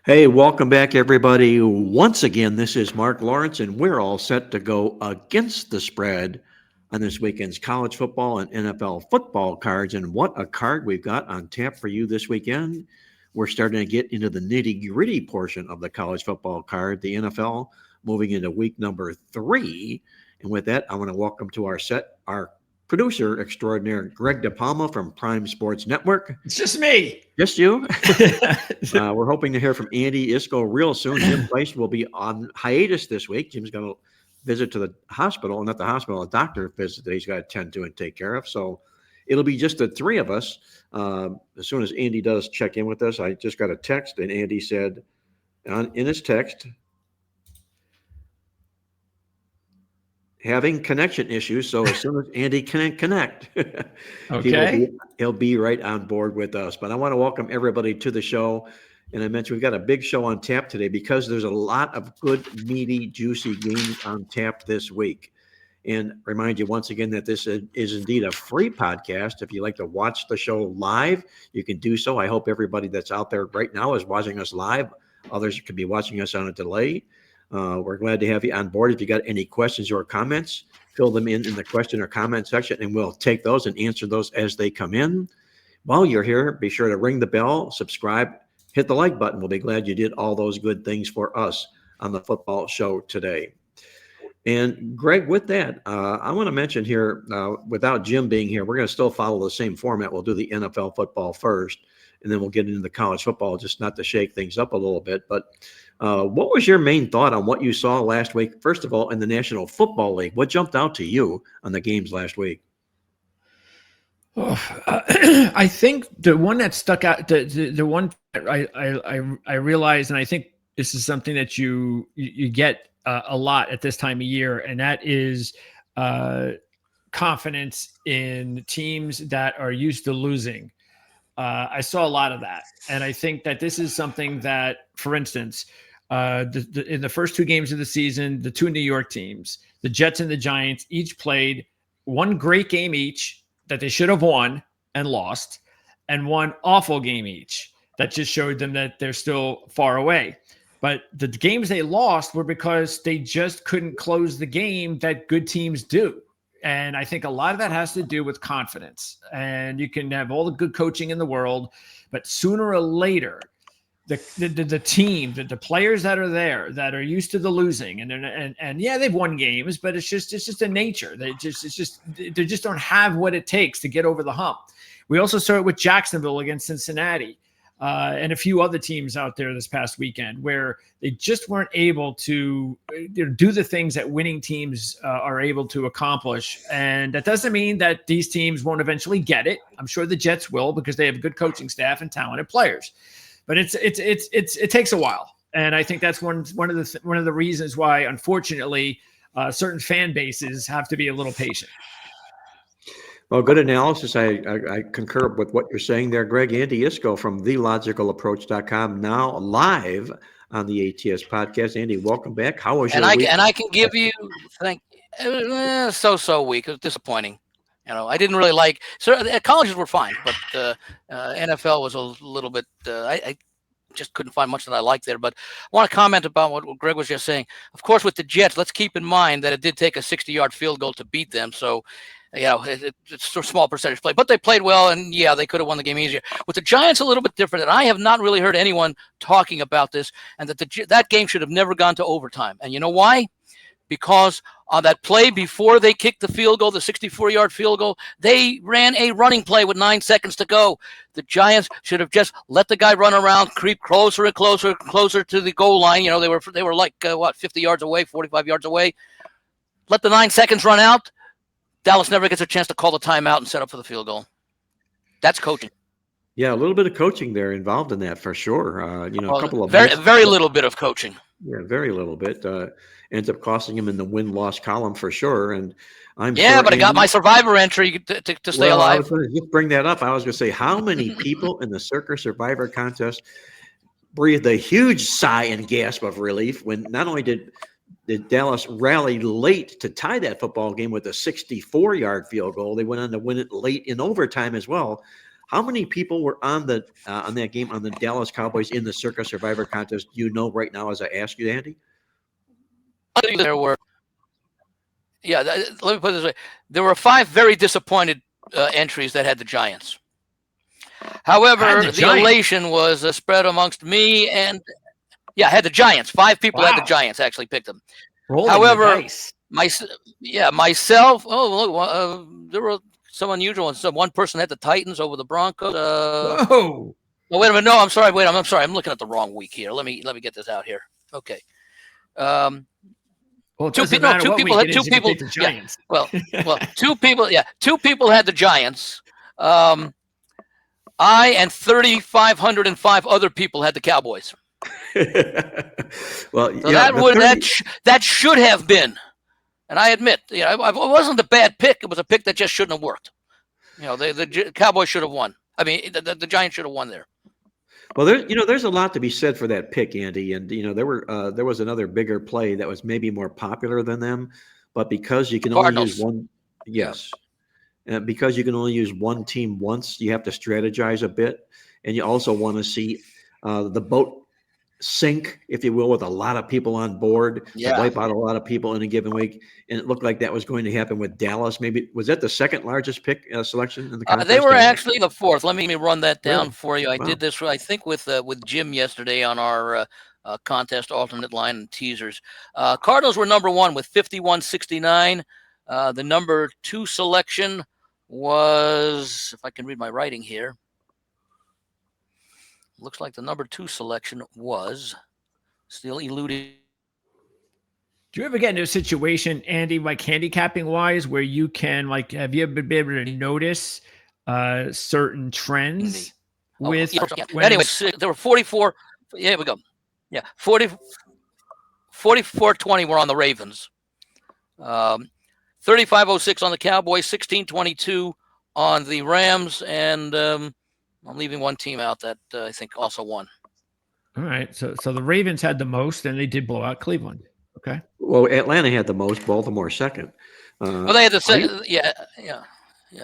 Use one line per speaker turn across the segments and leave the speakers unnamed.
Hey, welcome back, everybody. Once again, this is Marc Lawrence, and we're all set to go against the spread on this weekend's college football and NFL football cards. And what a card we've got on tap for you this weekend. We're starting to get into the nitty gritty portion of the college football card, the NFL moving into week number 3. And with that, I want to welcome to our set our producer extraordinaire, Greg DePalma from Prime Sports Network.
It's just me.
Just you. We're hoping to hear from Andy Iskoe real soon. Jim Feist will be on hiatus this week. Jim's going to visit to the hospital, not the hospital, a doctor visit that he's got to attend to and take care of. So it'll be just the three of us. As soon as Andy does check in with us, I just got a text, and Andy said in his text, having connection issues. So as soon as Andy can connect,
Okay.
he'll be right on board with us. But I want to welcome everybody to the show. And I mentioned we've got a big show on tap today because there's a lot of good, meaty, juicy games on tap this week. And remind you once again that this is indeed a free podcast. If you like to watch the show live, you can do so. I hope everybody that's out there right now is watching us live. Others could be watching us on a delay. We're glad to have you on board. If you got any questions or comments, fill them in the question or comment section, and we'll take those and answer those as they come in. While you're here, be sure to ring the bell, subscribe, hit the like button. We'll be glad you did all those good things for us on the football show today. And Greg, with that, I want to mention here, without Jim being here, we're going to still follow the same format. We'll do the NFL football first, and then we'll get into the college football, just not to shake things up a little bit. But what was your main thought on what you saw last week? First of all, in the National Football League, what jumped out to you on the games last week?
I think the one that stuck out, the one I realized, and I think this is something that you get a lot at this time of year, and that is confidence in teams that are used to losing. I saw a lot of that, and I think that this is something that, for instance, in the first 2 games of the season, the 2 New York teams, the Jets and the Giants, each played one great game each that they should have won and lost, and one awful game each that just showed them that they're still far away. But the games they lost were because they just couldn't close the game that good teams do. And I think a lot of that has to do with confidence. And you can have all the good coaching in the world, but sooner or later, the team, the players that are there that are used to the losing, and yeah, they've won games, but it's just a nature. They just don't have what it takes to get over the hump. We also saw it with Jacksonville against Cincinnati. And a few other teams out there this past weekend where they just weren't able to do the things that winning teams are able to accomplish. And that doesn't mean that these teams won't eventually get it. I'm sure the Jets will, because they have a good coaching staff and talented players. But it takes a while, and I think that's one of the reasons why, unfortunately, certain fan bases have to be a little patient.
Well, good analysis. I concur with what you're saying there, Greg. Andy Iskoe from TheLogicalApproach.com, now live on the ATS podcast. Andy, welcome back. How was your week?
And I can give you so weak. It was disappointing. I didn't really like. So colleges were fine, but NFL was a little bit. I just couldn't find much that I liked there. But I want to comment about what Greg was just saying. Of course, with the Jets, let's keep in mind that it did take a 60-yard field goal to beat them. So, it's a small percentage play, but they played well, and yeah, they could have won the game easier. With the Giants, a little bit different, and I have not really heard anyone talking about this, and that game should have never gone to overtime. And you know why? Because on that play before they kicked the field goal, the 64-yard field goal, they ran a running play with 9 seconds to go. The Giants should have just let the guy run around, creep closer and closer to the goal line. They were like 50 yards away, 45 yards away. Let the 9 seconds run out. Dallas never gets a chance to call the timeout and set up for the field goal. That's coaching.
Yeah, a little bit of coaching there involved in that for sure. A couple of
very little bit of coaching.
Yeah, very little bit. Ends up costing him in the win-loss column for sure. And
but I got my survivor entry to stay alive.
I was going to just bring that up. I was going to say, how many people in the Circus Survivor contest breathed a huge sigh and gasp of relief when not only did Dallas rally late to tie that football game with a 64-yard field goal, they went on to win it late in overtime as well. How many people were on that game on the Dallas Cowboys in the Circa Survivor contest? You know right now as I ask you, Andy?
There were, let me put it this way. There were 5 very disappointed entries that had the Giants. However, the elation was spread amongst me and had the Giants. 5 people had the Giants actually picked them. However, myself. There were some unusual ones. So one person had the Titans over the Broncos.
Whoa!
No, wait a minute. No, I'm sorry. I'm sorry. I'm looking at the wrong week here. Let me get this out here. Okay.
Well,
two people had the Giants. Yeah, two people had the Giants. I and 3,505 other people had the Cowboys.
Well,
so that should have been, and I admit, it wasn't a bad pick. It was a pick that just shouldn't have worked. The Cowboys should have won. I mean, the Giants should have won there.
Well, there's a lot to be said for that pick, Andy, and there was another bigger play that was maybe more popular than them, but because you can only use one, because you can only use one team once, you have to strategize a bit, and you also want to see the boat sink, if you will, with a lot of people on board, to wipe out a lot of people in a given week. And it looked like that was going to happen with Dallas. Maybe was that the second largest pick selection in the contest?
They were actually the 4th. Let me run that down for you. I did this, I think, with Jim yesterday on our contest alternate line and teasers. Cardinals were number 1 with 5169. The number 2 selection was, if I can read my writing here, looks like the number 2 selection was still eluding.
Do you ever get into a situation, Andy, like handicapping wise, where you can, like, have you ever been able to notice certain trends with?
Anyway, there were 44. Yeah, here we go. Yeah, 44-20 were on the Ravens. 35-06 on the Cowboys. 16-22 on the Rams, and I'm leaving one team out that I think also won.
All right. So the Ravens had the most, and they did blow out Cleveland. Okay.
Well, Atlanta had the most, Baltimore second.
Well, they had the second. Yeah.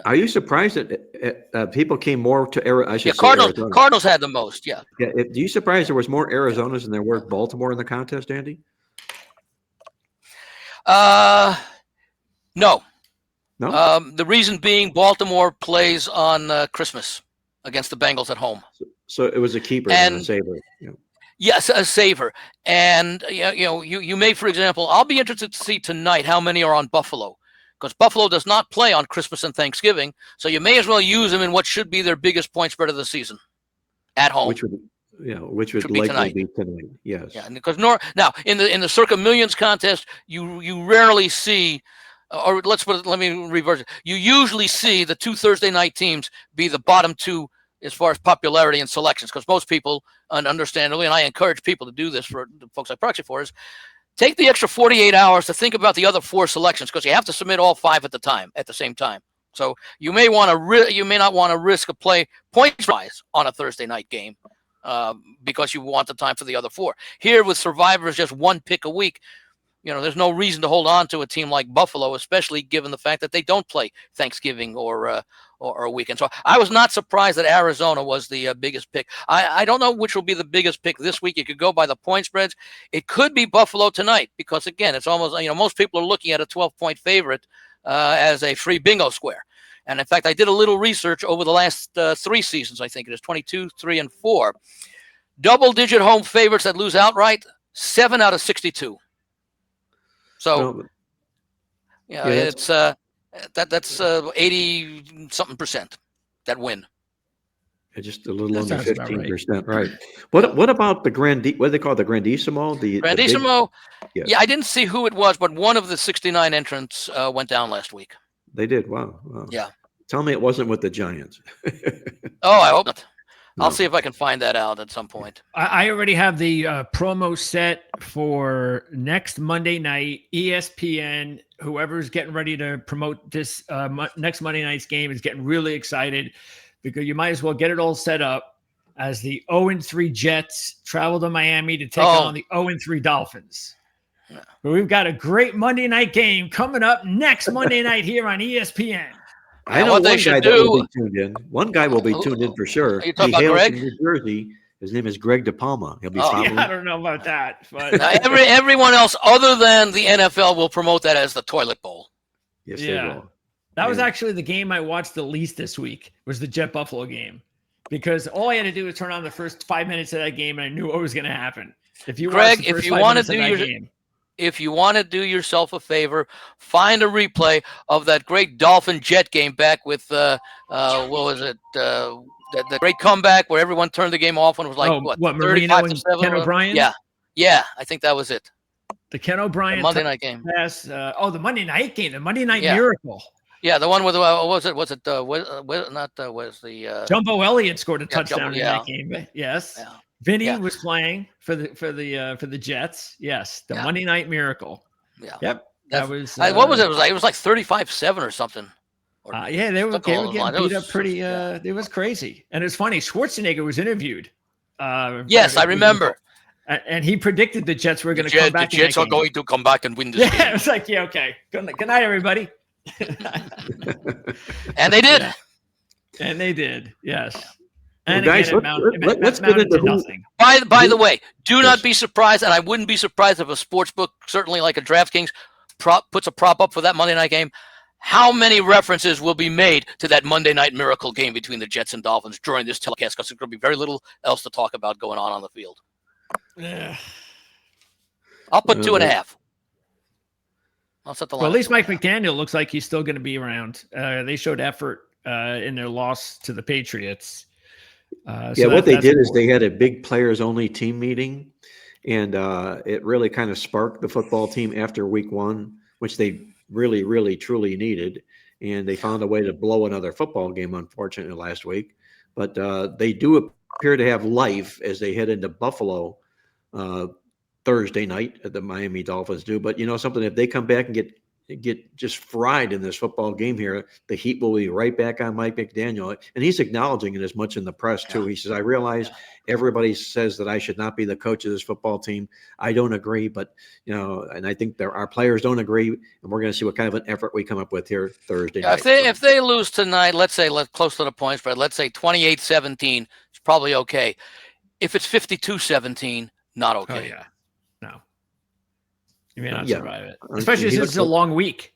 Are you surprised that people came more to Arizona?
Cardinals had the most. Yeah.
Yeah. Do you surprised there was more Arizonas than there were Baltimore in the contest, Andy?
No.
No.
The reason being, Baltimore plays on Christmas against the Bengals at home.
So it was a keeper and a saver. Yeah.
Yes, a saver. And you may, for example, I'll be interested to see tonight how many are on Buffalo, because Buffalo does not play on Christmas and Thanksgiving. So you may as well use them in what should be their biggest point spread of the season at home.
Which would likely be tonight. Yes.
Yeah, because now in the Circa Millions contest, you rarely see, or let me reverse it. You usually see the 2 Thursday night teams be the bottom 2 as far as popularity and selections, because most people, and understandably, and I encourage people to do this for the folks I proxy for, is take the extra 48 hours to think about the other 4 selections, because you have to submit all 5 at the same time. So you may not want to risk a play points rise on a Thursday night game because you want the time for the other 4. Here with Survivors, just 1 pick a week. There's no reason to hold on to a team like Buffalo, especially given the fact that they don't play Thanksgiving or a weekend. So I was not surprised that Arizona was the biggest pick. I don't know which will be the biggest pick this week. You could go by the point spreads. It could be Buffalo tonight because, again, it's almost, most people are looking at a 12-point favorite as a free bingo square. And, in fact, I did a little research over the last 3 seasons, I think it is, 22, 3, and 4. Double-digit home favorites that lose outright, 7 out of 62. So, it's that's 80-something% that win.
Just a little under 15%, right? What about the what do they call it, the Grandissimo?
Grandissimo. I didn't see who it was, but one of the 69 entrants went down last week.
They did. Wow.
Yeah.
Tell me it wasn't with the Giants.
Oh, I hope not. I'll see if I can find that out at some point.
I already have the promo set for next Monday night. ESPN, whoever's getting ready to promote this next Monday night's game is getting really excited, because you might as well get it all set up as the 0-3 Jets travel to Miami to take on the 0-3 Dolphins. Yeah. But we've got a great Monday night game coming up next Monday night here on ESPN.
I
And
know
what they
one
should
guy that will
do.
be tuned in. One guy will be tuned in for sure.
Are you talking
He
about
hails
Greg?
from New Jersey. His name is Greg DePalma. He'll be
Oh,
following.
yeah, I don't know about that. But
Everyone else other than the NFL will promote that as the toilet bowl.
Yes,
Yeah.
they will.
that was
Yeah.
actually the game I watched the least this week, was the Jet Buffalo game. Because all I had to do was turn on the first 5 minutes of that game, and I knew what was going to happen. If you
Greg,
watch the
if
first
you
5
wanna
minutes of
do
that
your-
game,
If you want to do yourself a favor, find a replay of that great Dolphin Jet game back with what was it? The great comeback where everyone turned the game off when it was like
Marino
35 to
and
7.
Ken O'Brien?
Yeah, I think that was it.
The Ken O'Brien
The Monday night game.
pass. The Monday night game, the Monday night
Yeah.
miracle.
Yeah, the one with what was it? Was the
Jumbo Elliott scored a
yeah,
touchdown
Jumbo,
in that game. Yes.
Yeah.
Vinny
Yeah.
was playing for the Jets. Yes, the
Yeah.
Monday night miracle.
Yeah.
Yep. That was
what was it? It was like 35-7 or something.
Yeah, they were
Something along those
getting
lines.
beat
It
up
was-
pretty.
yeah.
It was crazy, and it's funny. Schwarzenegger was interviewed.
Yes, I remember.
And he predicted the Jets were
The
going to come back.
the Jets
in
are
that game.
going to come back and win this
Yeah,
game.
it was like, yeah, okay. Good night, everybody.
And they did.
Yeah. And they did, yes.
Well,
And
guys,
again,
let's get into who.
By the way, do
Yes.
not be surprised, and I wouldn't be surprised if a sports book, certainly like a DraftKings, puts a prop up for that Monday night game. How many references will be made to that Monday night miracle game between the Jets and Dolphins during this telecast? Because there's going to be very little else to talk about going on the field.
Yeah.
I'll put 2.5. I'll set the line.
Well, at least
at
Mike
2.5.
McDaniel looks like he's still going to be around. They showed effort in their loss to the Patriots.
Yeah, what they did is they had a big players-only team meeting, and it really kind of sparked the football team after week one, which they really, really, truly needed. And they found a way to blow another football game, unfortunately, last week. But they do appear to have life as they head into Buffalo Thursday night. The Miami Dolphins do. But you know something, if they come back and get just fried in this football game here, the heat will be right back on Mike McDaniel. And he's acknowledging it as much in the press too. He says, I realize everybody says that I should not be the coach of this football team. I don't agree, but you know, and I think our players don't agree, and we're going to see what kind of an effort we come up with here Thursday night.
If they lose tonight, let's say close to the point spread, let's say 28-17, it's probably okay. If it's 52-17, not okay.
Oh, yeah. No. You may not
Yeah.
survive it. Especially since it's a long week.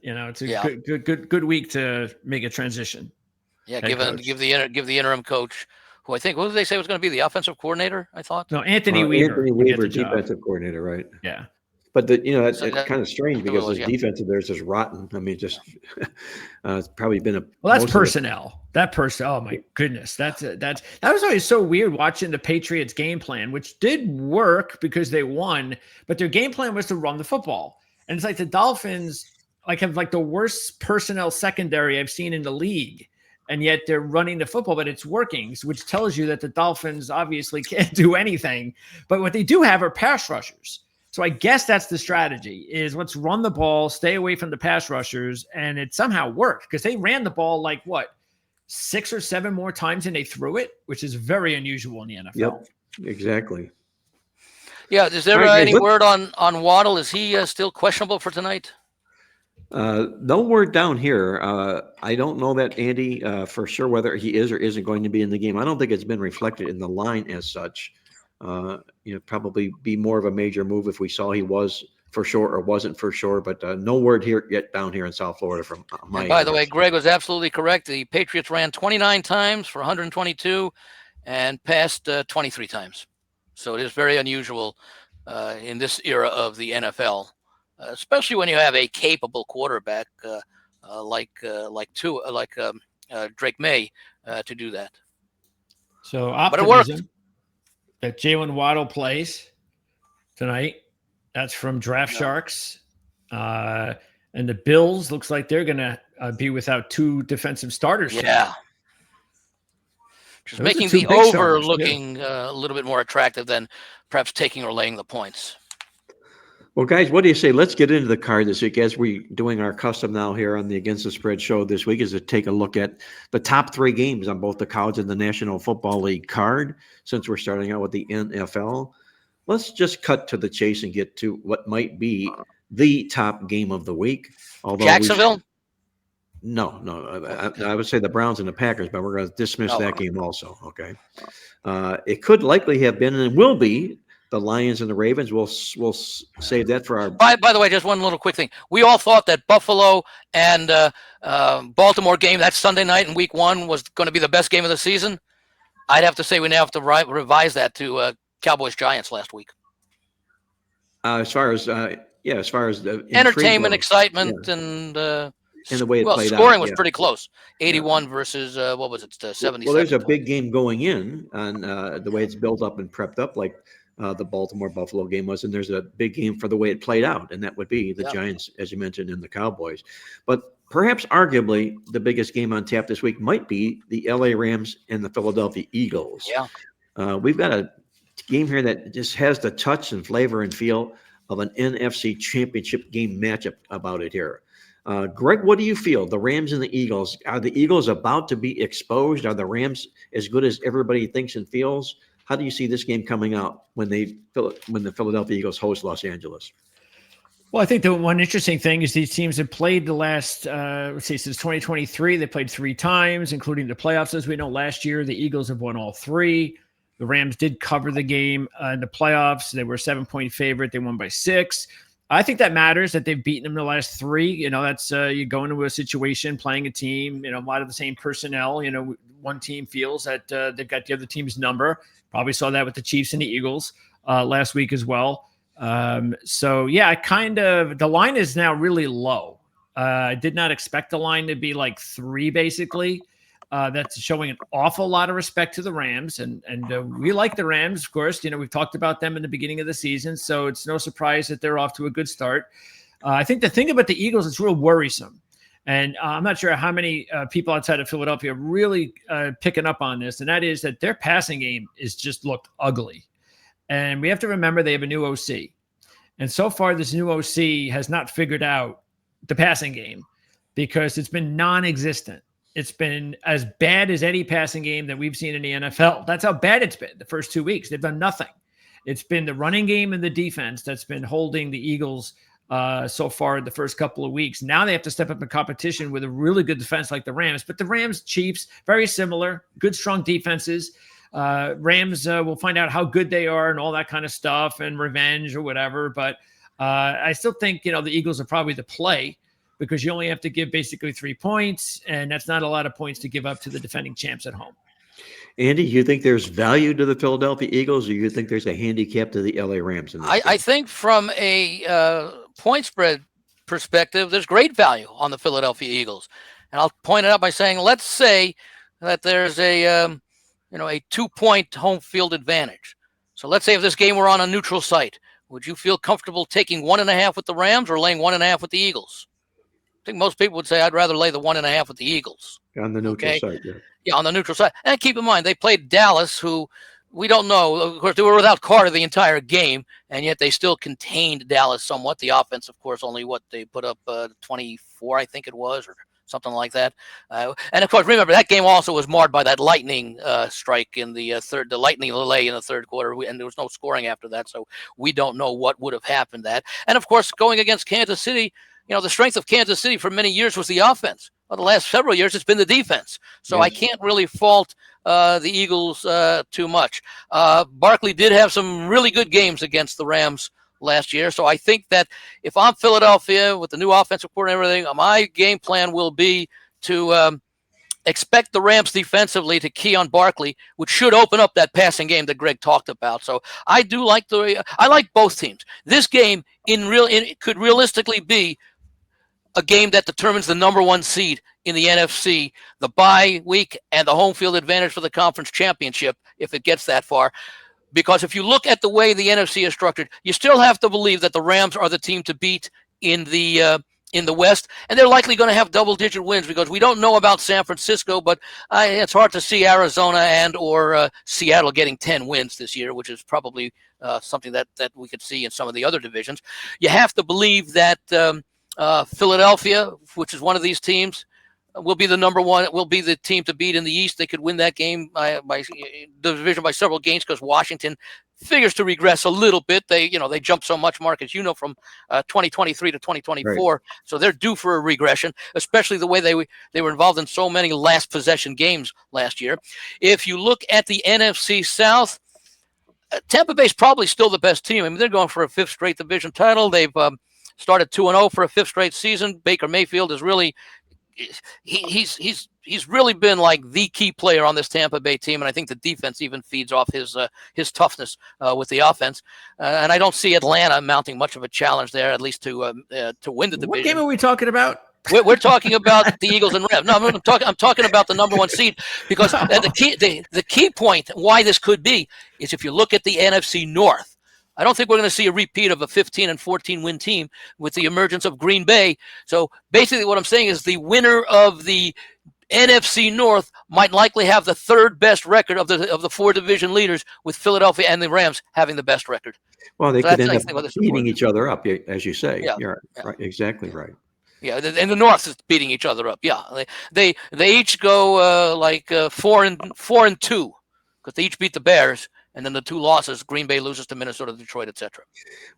You know, it's a
Yeah.
good week to make a transition.
Yeah,
Head coach.
give the interim coach, who I think, what did they say was going to be the offensive coordinator? I thought.
No, Anthony Weaver.
Anthony
will get
Weaver,
the job.
defensive coordinator, right?
Yeah.
But it's
So that-
kind of strange because
was,
his
yeah.
defense of theirs is rotten. I mean, just it's probably been a.
Well, that's
most of the-
personnel. That person. Oh my goodness, that was always so weird watching the Patriots game plan, which did work because they won, but their game plan was to run the football, and it's like the Dolphins have the worst personnel secondary I've seen in the league, and yet they're running the football, but it's working, which tells you that the Dolphins obviously can't do anything. But what they do have are pass rushers. So I guess that's the strategy: is let's run the ball, stay away from the pass rushers, and it somehow worked because they ran the ball 6 or 7 more times than they threw it, which is very unusual in the NFL.
Yep, exactly.
Yeah, is there
All right, guys,
any word on Waddle? Is he still questionable for tonight?
No word down here. I don't know that, Andy, for sure whether he is or isn't going to be in the game. I don't think it's been reflected in the line as such. Probably be more of a major move if we saw he was for sure or wasn't for sure, but no word here yet down here in South Florida from my.
By the way, Greg was absolutely correct. The Patriots ran 29 times for 122 and passed 23 times. So it is very unusual in this era of the NFL, especially when you have a capable quarterback like Drake May to do that.
So
But it worked.
optimism that Jalen Waddle plays tonight. That's from Draft Sharks. And the Bills looks like they're going to be without 2 defensive starters.
Yeah. Just
Those are
making
2
the
big
over
starters,
looking a little bit more attractive than perhaps taking or laying the points.
Well, guys, what do you say? Let's get into the card this week as we're doing our custom now here on the Against the Spread show this week, is to take a look at the top 3 games on both the college and the National Football League card. Since we're starting out with the NFL, let's just cut to the chase and get to what might be the top game of the week. Although
Jacksonville?
No. I would say the Browns and the Packers, but we're going to dismiss that game also. Okay. It could likely have been and will be the Lions and the Ravens. We'll save that for our.
By the way, just one little quick thing. We all thought that Buffalo and Baltimore game, that Sunday night in Week 1, was going to be the best game of the season. I'd have to say we now have to revise that to Cowboys-Giants last week.
As far as the
entertainment, excitement, and
the way it played
scoring
out,
was pretty close. 81 versus what was it? 77.
Well, there's a big game going in on the way it's built up and prepped up, like the Baltimore-Buffalo game was, and there's a big game for the way it played out, and that would be the Giants, as you mentioned, and the Cowboys. But perhaps arguably the biggest game on tap this week might be the LA Rams and the Philadelphia Eagles.
Yeah.
We've got a game here that just has the touch and flavor and feel of an NFC championship game matchup about it here. Greg, what do you feel? The Rams and the Eagles, are the Eagles about to be exposed? Are the Rams as good as everybody thinks and feels? How do you see this game coming out when the Philadelphia Eagles host Los Angeles?
Well, I think the one interesting thing is these teams have played the last, since 2023, they played 3 times, including the playoffs. As we know, last year, the Eagles have won all 3. The Rams did cover the game in the playoffs. They were a 7-point favorite. They won by 6. I think that matters that they've beaten them the last 3. That's you go into a situation playing a team, a lot of the same personnel. One team feels that they've got the other team's number. Probably saw that with the Chiefs and the Eagles last week as well. The line is now really low. I did not expect the line to be like 3, basically. That's showing an awful lot of respect to the Rams. And we like the Rams, of course. We've talked about them in the beginning of the season, so it's no surprise that they're off to a good start. I think the thing about the Eagles is real worrisome. And I'm not sure how many people outside of Philadelphia are really picking up on this, and that is that their passing game is just looked ugly. And we have to remember they have a new OC. And so far, this new OC has not figured out the passing game because it's been non-existent. It's been as bad as any passing game that we've seen in the NFL. That's how bad it's been the first 2 weeks. They've done nothing. It's been the running game and the defense that's been holding the Eagles so far in the first couple of weeks. Now they have to step up in competition with a really good defense like the Rams. But the Rams, Chiefs, very similar, good, strong defenses. Rams will find out how good they are and all that kind of stuff and revenge or whatever. But I still think, the Eagles are probably the play because you only have to give basically 3 points, and that's not a lot of points to give up to the defending champs at home.
Andy, you think there's value to the Philadelphia Eagles, or you think there's a handicap to the LA Rams?
I think from a point spread perspective, there's great value on the Philadelphia Eagles. And I'll point it out by saying, let's say that there's a 2-point home field advantage. So let's say if this game were on a neutral site, would you feel comfortable taking 1.5 with the Rams or laying 1.5 with the Eagles? I think most people would say I'd rather lay the 1.5 with the Eagles.
On the neutral site, yeah.
Yeah, on the neutral side. And keep in mind, they played Dallas, who we don't know. Of course, they were without Carter the entire game, and yet they still contained Dallas somewhat. The offense, of course, only they put up 24, I think it was, or something like that. And, of course, remember, that game also was marred by that lightning strike in the the lightning delay in the third quarter, and there was no scoring after that, so we don't know what would have happened that. And, of course, going against Kansas City, the strength of Kansas City for many years was the offense. Well, the last several years, it's been the defense. So yes. I can't really fault the Eagles too much. Barkley did have some really good games against the Rams last year. So I think that if I'm Philadelphia with the new offensive coordinator and everything, my game plan will be to expect the Rams defensively to key on Barkley, which should open up that passing game that Greg talked about. So I do like I like both teams. This game could realistically be a game that determines the number 1 seed in the NFC, the bye week, and the home field advantage for the conference championship if it gets that far. Because if you look at the way the NFC is structured, you still have to believe that the Rams are the team to beat in the West, and they're likely going to have double-digit wins because we don't know about San Francisco, but it's hard to see Arizona and or Seattle getting 10 wins this year, which is probably something that we could see in some of the other divisions. You have to believe that Philadelphia, which is one of these teams, will be the number 1. Will be the team to beat in the East. They could win that game by the division by several games because Washington figures to regress a little bit. They jump so much, Mark, as you know, from 2023 to 2024. Right. So they're due for a regression, especially the way they were involved in so many last possession games last year. If you look at the NFC South, Tampa Bay's probably still the best team. I mean, they're going for a 5th straight division title. They've started 2-0 for a 5th straight season. Baker Mayfield is really he's really been like the key player on this Tampa Bay team, and I think the defense even feeds off his toughness with the offense. And I don't see Atlanta mounting much of a challenge there, at least to win the division.
What game are we talking about?
We're talking about the Eagles and Rams. No, I'm talking about the number 1 seed, because the key point why this could be is if you look at the NFC North. I don't think we're going to see a repeat of a 15 and 14 win team with the emergence of Green Bay. So basically what I'm saying is the winner of the NFC North might likely have the 3rd best record of the 4 division leaders, with Philadelphia and the Rams having the best record.
Well, they could end up beating each other up, as you say.
Yeah,
You're right, exactly right.
Yeah, and the North is beating each other up. Yeah, they each go 4-2, because they each beat the Bears. And then the 2 losses, Green Bay loses to Minnesota, Detroit, etc.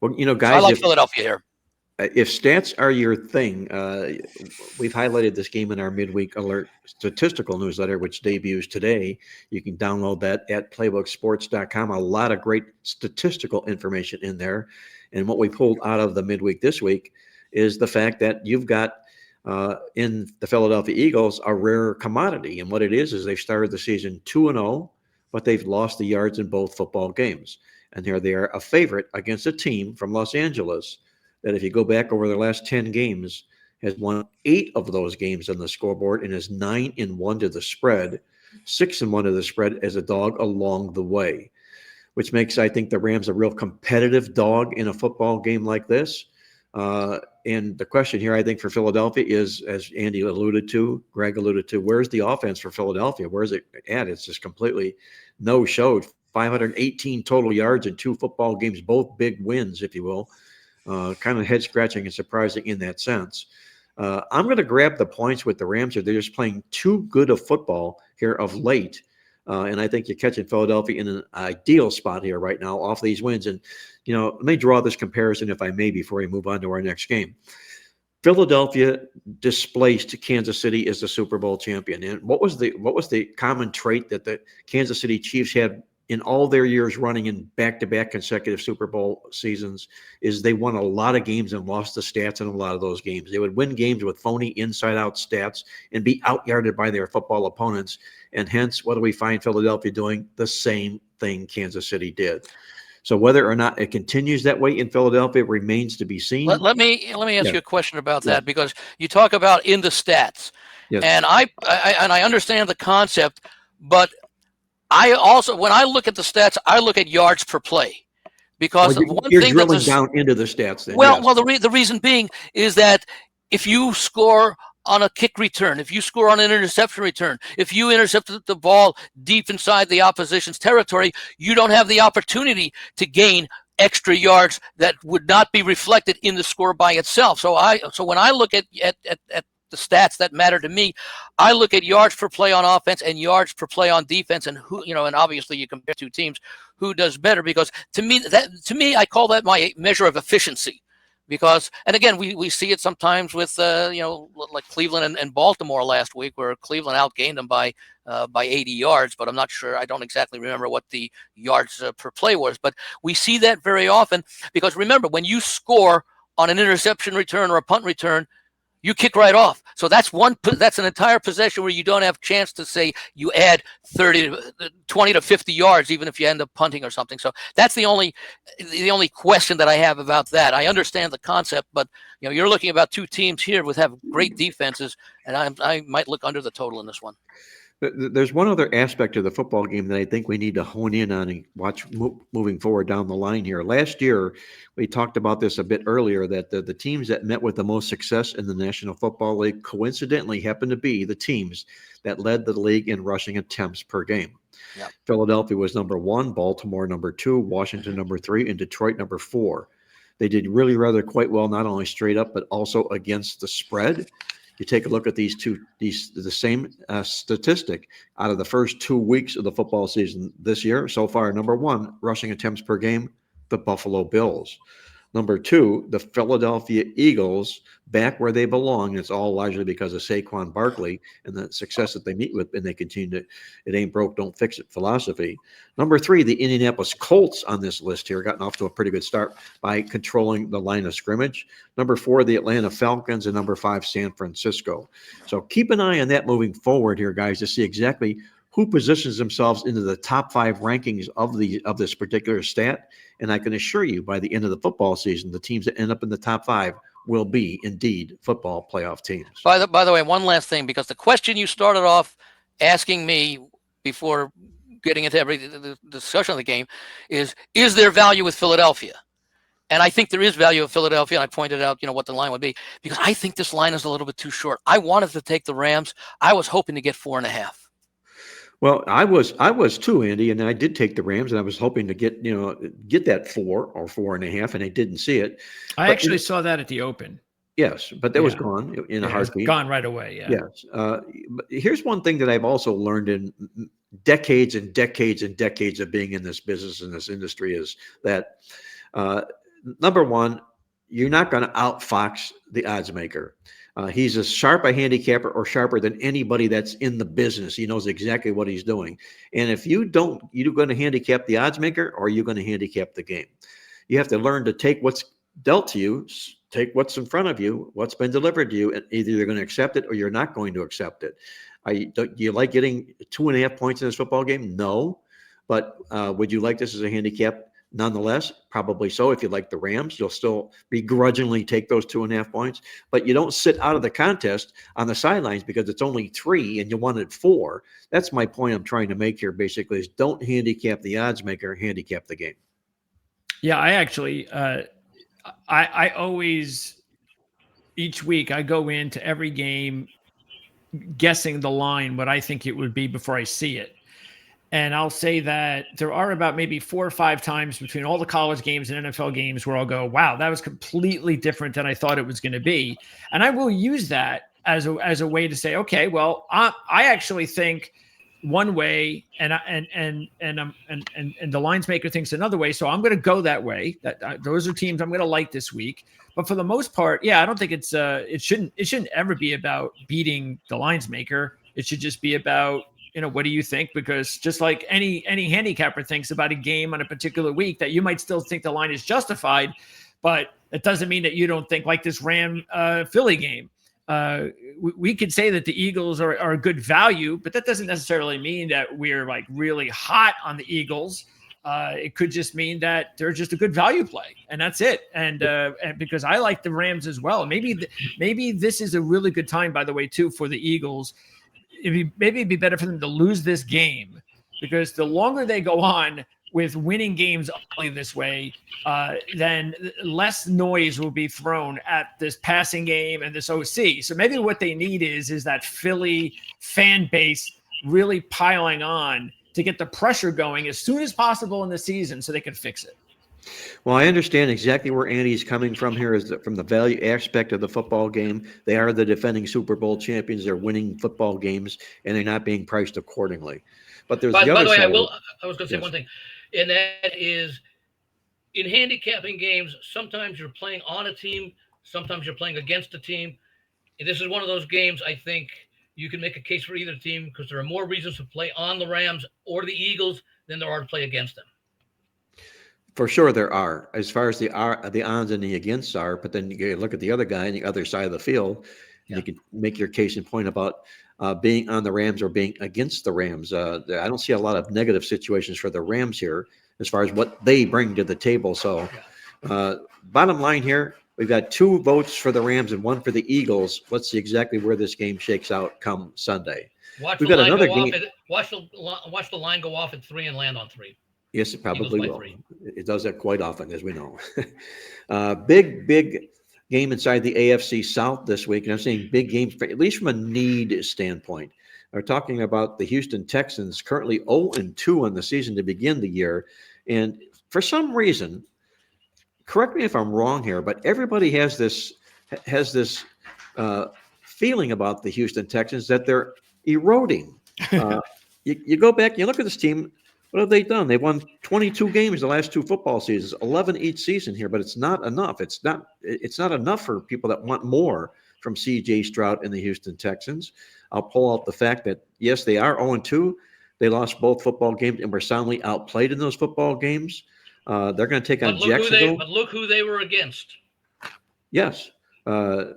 Well, guys,
so I like Philadelphia here.
If stats are your thing, we've highlighted this game in our midweek alert statistical newsletter, which debuts today. You can download that at playbooksports.com. A lot of great statistical information in there. And what we pulled out of the midweek this week is the fact that you've got in the Philadelphia Eagles a rare commodity. And what it is they've started the season 2-0. But they've lost the yards in both football games. And here they are, a favorite against a team from Los Angeles that, if you go back over the last 10 games, has won 8 of those games on the scoreboard and is 9-1 to the spread, 6-1 to the spread as a dog along the way, which makes, I think, the Rams a real competitive dog in a football game like this. And the question here, I think, for Philadelphia is, as Andy alluded to, Greg alluded to, where's the offense for Philadelphia? Where's it at? It's just completely no-showed. 518 total yards in 2 football games, both big wins, if you will. Kind of head-scratching and surprising in that sense. I'm going to grab the points with the Rams here. They're just playing too good of football here of late. And I think you're catching Philadelphia in an ideal spot here right now off these wins. And, let me draw this comparison, if I may, before we move on to our next game. Philadelphia displaced Kansas City as the Super Bowl champion. And what was the common trait that the Kansas City Chiefs had in all their years running in back-to-back consecutive Super Bowl seasons? Is they won a lot of games and lost the stats in a lot of those games. They would win games with phony inside-out stats and be out-yarded by their football opponents. And hence, what do we find Philadelphia doing? The same thing Kansas City did. So whether or not it continues that way in Philadelphia remains to be seen.
Let me ask you a question about that, because you talk about in the stats, and I understand the concept, but I also, when I look at the stats, I look at yards per play, because
you're drilling down into the stats. Then,
well, the reason being is that if you score on a kick return, if you score on an interception return, if you intercepted the ball deep inside the opposition's territory, you don't have the opportunity to gain extra yards that would not be reflected in the score by itself. So when I look at the stats that matter to me, I look at yards per play on offense and yards per play on defense, and and obviously you compare 2 teams, who does better, because to me I call that my measure of efficiency. Because, and again, we see it sometimes with, like Cleveland and Baltimore last week, where Cleveland outgained them by 80 yards, but I'm not sure. I don't exactly remember what the yards per play was, but we see that very often, because remember, when you score on an interception return or a punt return, you kick right off. So that's an entire possession where you don't have a chance to say you add 20 to 50 yards, even if you end up punting or something. So that's the only question that I have about that. I understand the concept, but you're looking about 2 teams here with have great defenses, and I might look under the total in this one.
There's one other aspect of the football game that I think we need to hone in on and watch moving forward down the line here. Last year, we talked about this a bit earlier, that the teams that met with the most success in the National Football League coincidentally happened to be the teams that led the league in rushing attempts per game. Yeah. Philadelphia was number 1, Baltimore number 2, Washington number 3, and Detroit number 4. They did really rather quite well, not only straight up, but also against the spread. You take a look at the same statistic out of the first 2 weeks of the football season this year. So far, number one, rushing attempts per game, the Buffalo Bills. Number two, the Philadelphia Eagles, back where they belong. It's all largely because of Saquon Barkley and the success that they meet with, and they continue to, it ain't broke, don't fix it philosophy. Number three, the Indianapolis Colts on this list here, gotten off to a pretty good start by controlling the line of scrimmage. Number four, the Atlanta Falcons, and number five, San Francisco. So keep an eye on that moving forward here, guys, to see exactly who positions themselves into the top five rankings of this particular stat. And I can assure you, by the end of the football season, the teams that end up in the top five will be indeed football playoff teams.
By the way, one last thing, because the question you started off asking me before getting into the discussion of the game is there value with Philadelphia? And I think there is value of Philadelphia, and I pointed out, what the line would be, because I think this line is a little bit too short. I wanted to take the Rams. I was hoping to get 4.5.
Well, I was too, Andy, and I did take the Rams, and I was hoping to get that 4 or 4.5, and I didn't see it.
I actually saw that at the Open.
Yes, but that was gone in a heartbeat.
Gone right away. Yeah.
Yes. But here's one thing that I've also learned in decades and decades and decades of being in this business, in this industry, is that number one, you're not going to outfox the odds maker. He's as sharp a handicapper or sharper than anybody that's in the business. He knows exactly what he's doing. And if you're going to handicap the odds maker, or you're going to handicap the game. You have to learn to take what's dealt to you, take what's in front of you, what's been delivered to you, and either you're going to accept it or you're not going to accept it. Do you like getting 2.5 points in this football game? No. But would you like this as a handicap? Nonetheless, probably so. If you like the Rams, you'll still begrudgingly take those 2.5 points, but you don't sit out of the contest on the sidelines because it's only 3 and you wanted 4. That's my point I'm trying to make here, basically, is don't handicap the odds maker, handicap the game.
Yeah, I actually, I always, each week I go into every game guessing the line, what I think it would be before I see it. And I'll say that there are about maybe 4 or 5 times between all the college games and NFL games where I'll go, wow, that was completely different than I thought it was going to be. And I will use that as a way to say, okay, well, I actually think one way, and the lines maker thinks another way. So I'm going to go that way. Those are teams I'm going to like this week. But for the most part, yeah, I don't think it shouldn't ever be about beating the lines maker. It should just be about, what do you think? Because just like any handicapper thinks about a game on a particular week, that you might still think the line is justified, but it doesn't mean that you don't think like this Ram Philly game. We could say that the Eagles are a good value, but that doesn't necessarily mean that we're like really hot on the Eagles. It could just mean that they're just a good value play, and that's it. And because I like the Rams as well, maybe this is a really good time, by the way, too, for the Eagles. Maybe it'd be better for them to lose this game, because the longer they go on with winning games only this way, then less noise will be thrown at this passing game and this OC. So maybe what they need is that Philly fan base really piling on to get the pressure going as soon as possible in the season so they can fix it.
Well, I understand exactly where Andy's coming from here, from the value aspect of the football game. They are the defending Super Bowl champions. They're winning football games, and they're not being priced accordingly. But there's the other side. By the way,
I was going to say one thing, and that is, in handicapping games, sometimes you're playing on a team, sometimes you're playing against a team. And this is one of those games I think you can make a case for either team, because there are more reasons to play on the Rams or the Eagles than there are to play against them.
For sure there are, as far as the ons and the against are, but then you look at the other guy on the other side of the field, and you can make your case and point about being on the Rams or being against the Rams. I don't see a lot of negative situations for the Rams here as far as what they bring to the table. So bottom line here, we've got 2 votes for the Rams and 1 for the Eagles. Let's see exactly where this game shakes out come Sunday.
Watch the line go off at 3 and land on 3.
Yes, it probably will. 3. It does that quite often, as we know. Big game inside the AFC South this week. And I'm saying big game, at least from a need standpoint. We're talking about the Houston Texans, currently 0-2 on the season to begin the year. And for some reason, correct me if I'm wrong here, but everybody has this feeling about the Houston Texans that they're eroding. You go back, you look at this team. What have they done? They've won 22 games the last 2 football seasons, 11 each season here, but it's not enough. It's not enough for people that want more from C.J. Stroud and the Houston Texans. I'll pull out the fact that, yes, they are 0-2. They lost both football games and were soundly outplayed in those football games. They're going to take on Jacksonville.
But look who they were against.
Yes. 2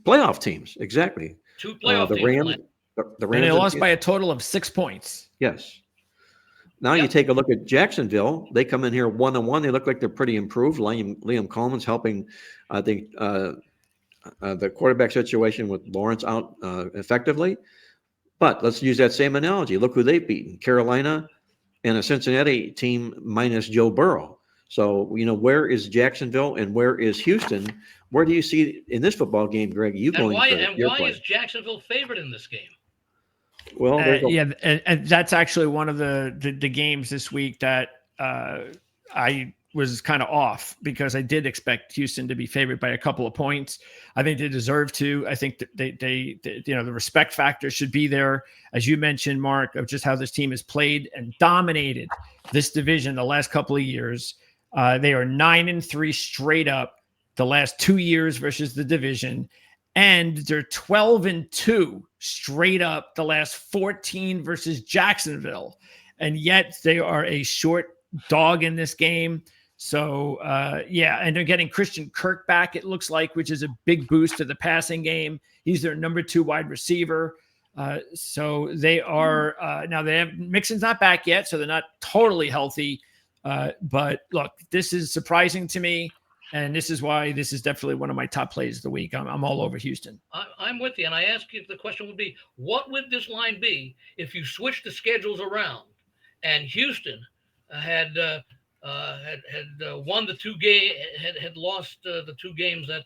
playoff teams, exactly.
2 playoff
the
teams.
Rams, the Rams
And they lost by a total of 6 points.
Yes. Now you take a look at Jacksonville. They come in here 1-1. They look like they're pretty improved. Liam Coleman's helping, I think, the quarterback situation with Lawrence out effectively. But let's use that same analogy. Look who they've beaten: Carolina and a Cincinnati team minus Joe Burrow. So, where is Jacksonville and where is Houston? Where do you see in this football game, Greg?
Why is Jacksonville favored in this game?
Well,
and that's actually one of the games this week that I was kind of off, because I did expect Houston to be favored by a couple of points. I think they deserve to. I think that they the respect factor should be there, as you mentioned, Mark, of just how this team has played and dominated this division the last couple of years. They are 9-3 straight up the last 2 years versus the division. And they're 12-2 straight up the last 14 versus Jacksonville. And yet they are a short dog in this game. So, and they're getting Christian Kirk back, it looks like, which is a big boost to the passing game. He's their number 2 wide receiver. So they are now they have Mixon's not back yet, so they're not totally healthy. But look, this is surprising to me. And this is why this is definitely one of my top plays of the week. I'm all over Houston.
I'm with you. And I ask you, the question would be, what would this line be if you switch the schedules around and Houston had won the 2 games, had lost the 2 games that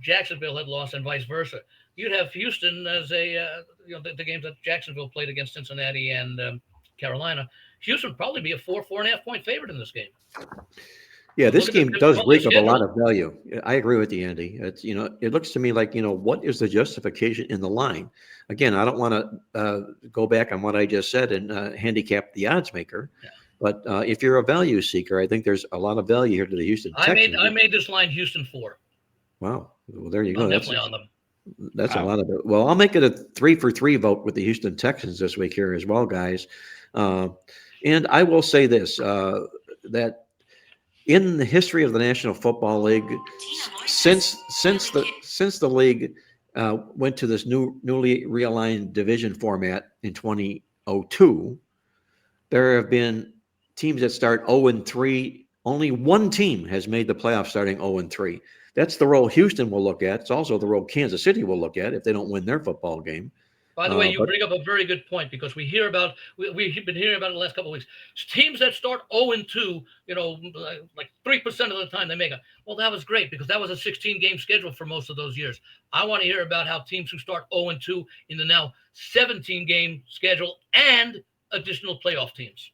Jacksonville had lost, and vice versa? You'd have Houston as the games that Jacksonville played against Cincinnati and Carolina. Houston would probably be a 4.5 point favorite in this game.
Yeah, this game does reek of a lot of value. I agree with you, Andy. It's it looks to me like what is the justification in the line? Again, I don't want to go back on what I just said and handicap the odds maker. Yeah. But if you're a value seeker, I think there's a lot of value here to the Houston Texans.
I made this line Houston 4.
Wow, well there you go.
I'm definitely on them.
That's a lot of it. Well, I'll make it a 3-for-3 vote with the Houston Texans this week here as well, guys. And I will say this: that in the history of the National Football League, since the league went to this newly realigned division format in 2002, there have been teams that start 0-3. Only one team has made the playoffs starting 0-3. That's the role Houston will look at. It's also the role Kansas City will look at if they don't win their football game.
By the way, you bring up a very good point, because we've been hearing about it the last couple of weeks. Teams that start 0-2, like 3% of the time they make it. Well, that was great, because that was a 16-game schedule for most of those years. I want to hear about how teams who start 0-2 in the now 17-game schedule and additional playoff teams.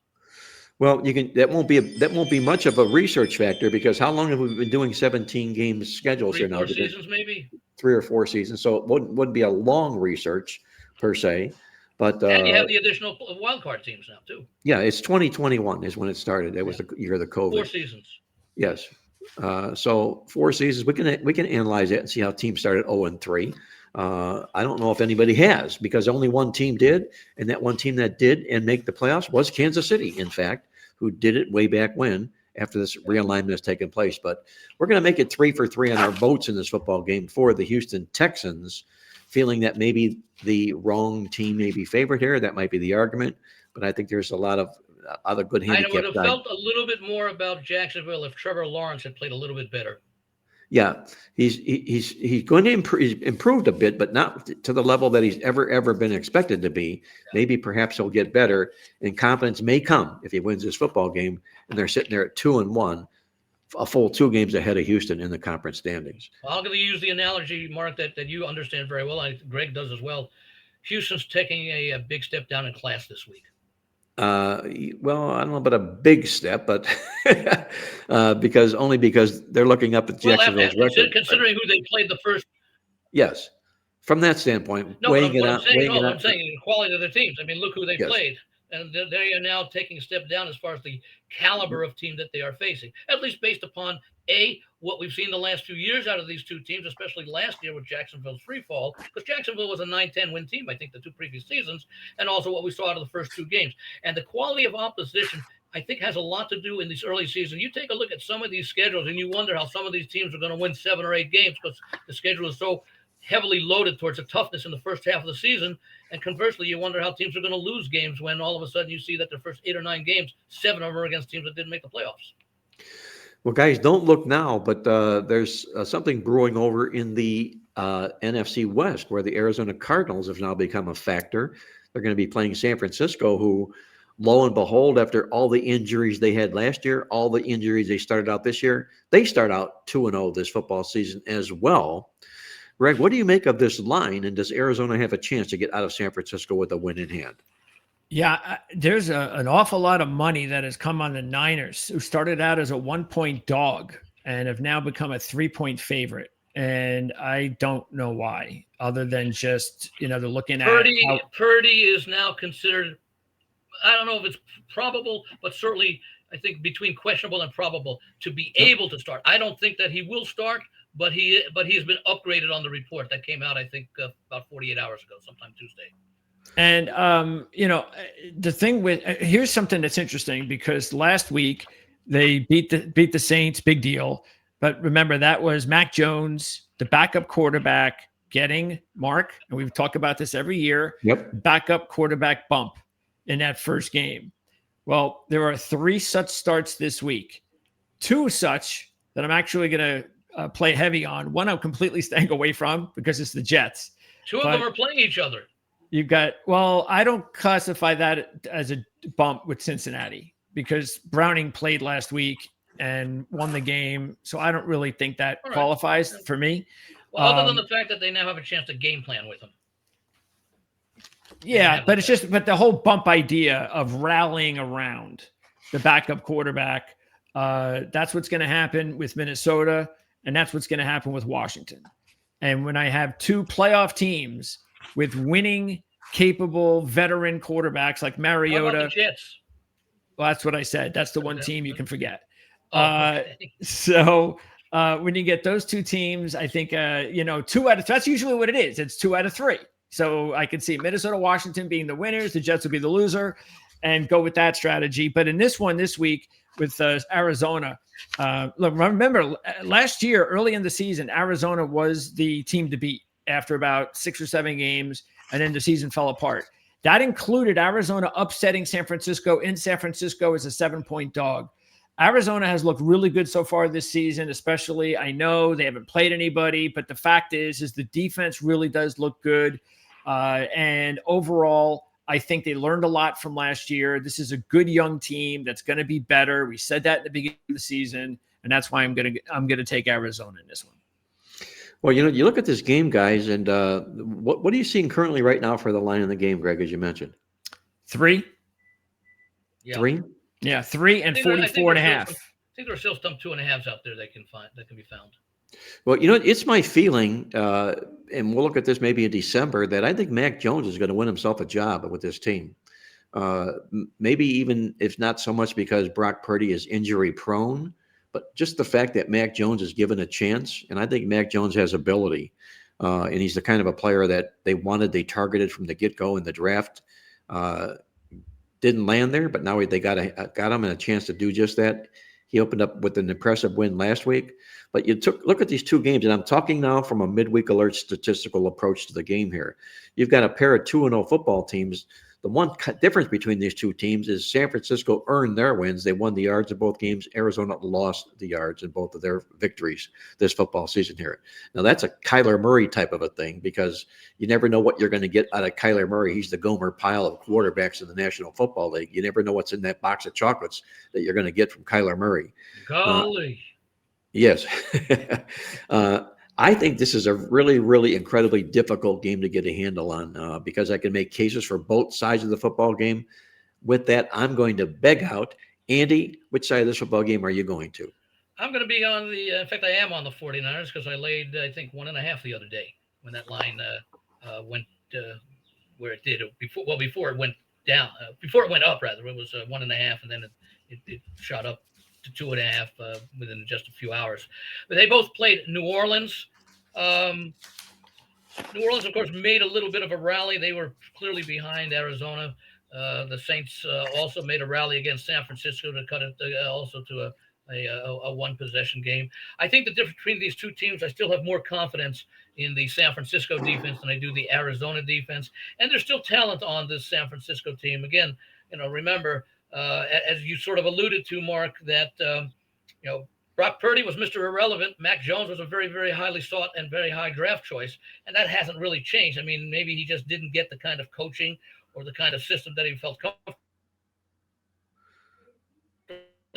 Well, that won't be much of a research factor, because how long have we been doing 17 game schedules here now?
4 seasons, maybe
3 or 4 seasons. So it wouldn't be a long research per se, but
and you have the additional wild card teams now too.
Yeah, it's 2021 is when it started. It was the year of the COVID.
4 seasons.
Yes. So 4 seasons. We can analyze it and see how teams started 0-3. I don't know if anybody has, because only one team did, and that one team that did and make the playoffs was Kansas City, in fact, who did it way back when, after this realignment has taken place. But we're going to make it 3-for-3 on our votes in this football game for the Houston Texans, feeling that maybe the wrong team may be favored here. That might be the argument, but I think there's a lot of other good handicap.
I would have felt a little bit more about Jacksonville if Trevor Lawrence had played a little bit better.
Yeah, he's going to improve. He's improved a bit, but not to the level that he's ever been expected to be. Yeah. Maybe perhaps he'll get better, and confidence may come if he wins this football game. And they're sitting there at 2-1, a full 2 games ahead of Houston in the conference standings.
Well, I'm going to use the analogy, Mark, that you understand very well. Greg does as well. Houston's taking a big step down in class this week.
Well, I don't know about a big step, but because they're looking up at Jacksonville's record.
Considering who they played the first.
Yes. From that standpoint,
No,
weighing it
what I'm
out,
saying,
weighing it
no, I'm
out.
saying the quality of their teams. I mean, look who they
Yes.
played, and they are now taking a step down as far as the caliber of team that they are facing. At least based upon what we've seen the last few years out of these two teams, especially last year with Jacksonville's free fall, because Jacksonville was a 9-10 win team, I think, the two previous seasons, and also what we saw out of the first two games. And the quality of opposition, I think, has a lot to do in this early season. You take a look at some of these schedules, and you wonder how some of these teams are going to win 7 or 8 games because the schedule is so heavily loaded towards the toughness in the first half of the season. And conversely, you wonder how teams are going to lose games when all of a sudden you see that their first 8 or 9 games, 7 of them are against teams that didn't make the playoffs.
Well, guys, don't look now, but there's something brewing over in the NFC West, where the Arizona Cardinals have now become a factor. They're going to be playing San Francisco, who, lo and behold, after all the injuries they had last year, all the injuries they started out this year, they start out 2-0 this football season as well. Greg, what do you make of this line, and does Arizona have a chance to get out of San Francisco with a win in hand?
Yeah, there's an awful lot of money that has come on the Niners, who started out as a 1-point dog and have now become a 3-point favorite. And I don't know why, other than just, they're looking at
Purdy is now considered, I don't know if it's probable, but certainly I think between questionable and probable to be able to start. I don't think that he will start, but he has been upgraded on the report that came out, I think, about 48 hours ago, sometime Tuesday.
And, the thing with here's something that's interesting, because last week they beat the Saints, big deal. But remember, that was Mac Jones, the backup quarterback, getting Mark, and we've talked about this every year.
Yep.
Backup quarterback bump in that first game. Well, there are 3 such starts this week, 2 such that I'm actually going to play heavy on. One I'm completely staying away from because it's the Jets.
2 of them are playing each other.
You've got, I don't classify that as a bump with Cincinnati, because Browning played last week and won the game. So I don't really think that qualifies for me.
Well, other than the fact that they now have a chance to game plan with him.
Yeah, but but the whole bump idea of rallying around the backup quarterback, that's what's going to happen with Minnesota, and that's what's going to happen with Washington. And when I have 2 playoff teams with winning, capable, veteran quarterbacks like Mariota.
How about the Jets?
Well, that's what I said. That's the one team you can forget.
Okay.
So when you get those 2 teams, I think, 2 out of, that's usually what it is. It's 2 out of 3. So I could see Minnesota, Washington being the winners. The Jets will be the loser, and go with that strategy. But in this one this week with Arizona, look, remember last year, early in the season, Arizona was the team to beat after about 6 or 7 games, and then the season fell apart. That included Arizona upsetting San Francisco in San Francisco as a 7-point dog. Arizona has looked really good so far this season, especially, I know they haven't played anybody, but the fact is the defense really does look good. And overall, I think they learned a lot from last year. This is a good young team that's going to be better. We said that at the beginning of the season, and that's why I'm going to take Arizona in this one.
Well, you look at this game, guys, and what are you seeing currently right now for the line in the game, Greg, as you mentioned?
3.
Yeah.
3?
Yeah, 3 and 44 and a half.
I think there are still some 2.5s out there that can be found.
Well, it's my feeling, and we'll look at this maybe in December, that I think Mac Jones is going to win himself a job with this team. Maybe even if not so much because Brock Purdy is injury prone, but just the fact that Mac Jones is given a chance, and I think Mac Jones has ability, and he's the kind of a player that they targeted from the get-go in the draft. Didn't land there, but now they got him and a chance to do just that. He opened up with an impressive win last week. But look at these 2 games, and I'm talking now from a midweek alert statistical approach to the game here. You've got a pair of 2-0 football teams. The one difference between these 2 teams is San Francisco earned their wins. They won the yards in both games. Arizona lost the yards in both of their victories this football season here. Now, that's a Kyler Murray type of a thing, because you never know what you're going to get out of Kyler Murray. He's the Gomer Pyle of quarterbacks in the National Football League. You never know what's in that box of chocolates that you're going to get from Kyler Murray.
Golly.
Yes. I think this is a really, really incredibly difficult game to get a handle on, because I can make cases for both sides of the football game. With that, I'm going to beg out. Andy, which side of this football game are you going to?
I'm going to be on in fact, I am on the 49ers, because I laid, I think, 1.5 the other day. that line went where it did. Before it went down, before it went up, rather, it was 1.5, and then it shot up to 2.5 within just a few hours. But they both played New Orleans. New Orleans, of course, made a little bit of a rally. They were clearly behind Arizona. The Saints also made a rally against San Francisco to cut it also to a one-possession game. I think the difference between these two teams, I still have more confidence in the San Francisco defense than I do the Arizona defense. And there's still talent on this San Francisco team. Again, remember, as you sort of alluded to, Mark, that, Brock Purdy was Mr. Irrelevant. Mac Jones was a very, very highly sought and very high draft choice. And that hasn't really changed. I mean, maybe he just didn't get the kind of coaching or the kind of system that he felt comfortable.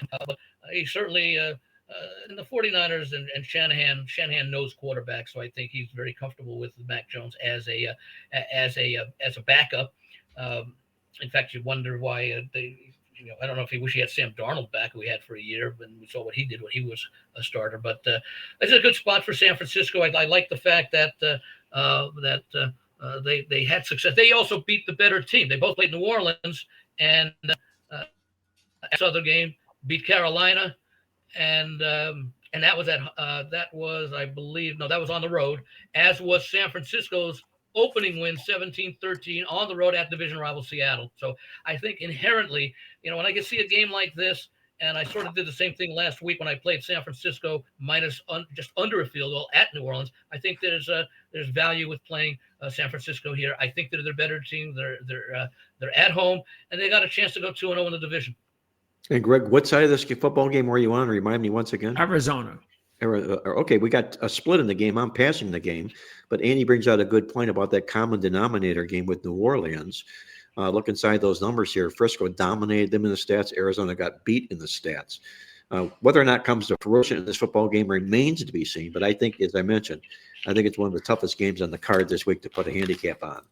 But he certainly, in the 49ers and Shanahan knows quarterback. So I think he's very comfortable with Mac Jones as a backup. In fact, you wonder why I don't know if he wish he had Sam Darnold back, who he had for a year, and we saw what he did when he was a starter. But it's a good spot for San Francisco. I like the fact that they had success. They also beat the better team. They both played New Orleans, and this other game beat Carolina, and that was I believe that was on the road, as was San Francisco's opening win 17-13 on the road at division rival Seattle. So I think inherently, when I can see a game like this, and I sort of did the same thing last week when I played San Francisco minus just under a field goal at New Orleans, I think there's value with playing San Francisco here. I think they're the better team. They're at home, and they got a chance to go 2-0 in the division.
And Greg, what side of this football game were you on? Remind me once again.
Arizona.
Okay, we got a split in the game. I'm passing the game, but Andy brings out a good point about that common denominator game with New Orleans. Look inside those numbers here. Frisco dominated them in the stats. Arizona got beat in the stats. Whether or not it comes to fruition in this football game remains to be seen, but I think, as I mentioned, I think it's one of the toughest games on the card this week to put a handicap on.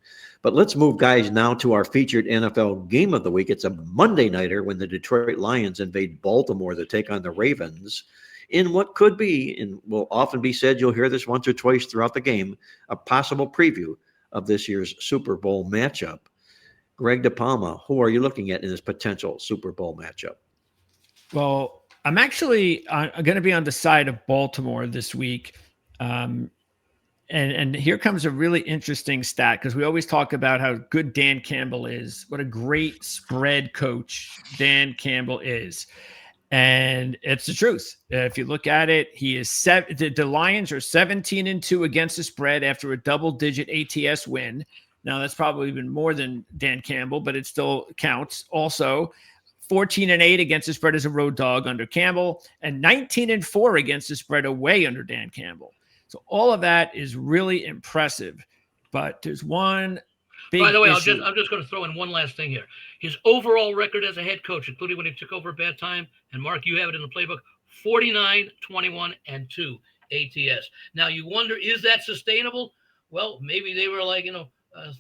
But let's move, guys, now to our featured NFL game of the week. It's a Monday nighter when the Detroit Lions invade Baltimore to take on the Ravens in what could be, and will often be said, you'll hear this once or twice throughout the game, a possible preview of this year's Super Bowl matchup. Greg DePalma, who are you looking at in this potential Super Bowl matchup?
Well, I'm actually going to be on the side of Baltimore this week. And here comes a really interesting stat, because we always talk about how good Dan Campbell is, what a great spread coach Dan Campbell is. And it's the truth. If you look at it, he is the Lions are 17-2 against the spread after a double-digit ATS win. Now, that's probably even more than Dan Campbell, but it still counts. Also, 14-8 against the spread as a road dog under Campbell, and 19-4 against the spread away under Dan Campbell. So all of that is really impressive. But there's one big
By the way,
issue.
I'm just going to throw in one last thing here. His overall record as a head coach, including when he took over a bad time, and Mark, you have it in the playbook, 49-21-2 ATS. Now, you wonder, is that sustainable? Well, maybe they were like,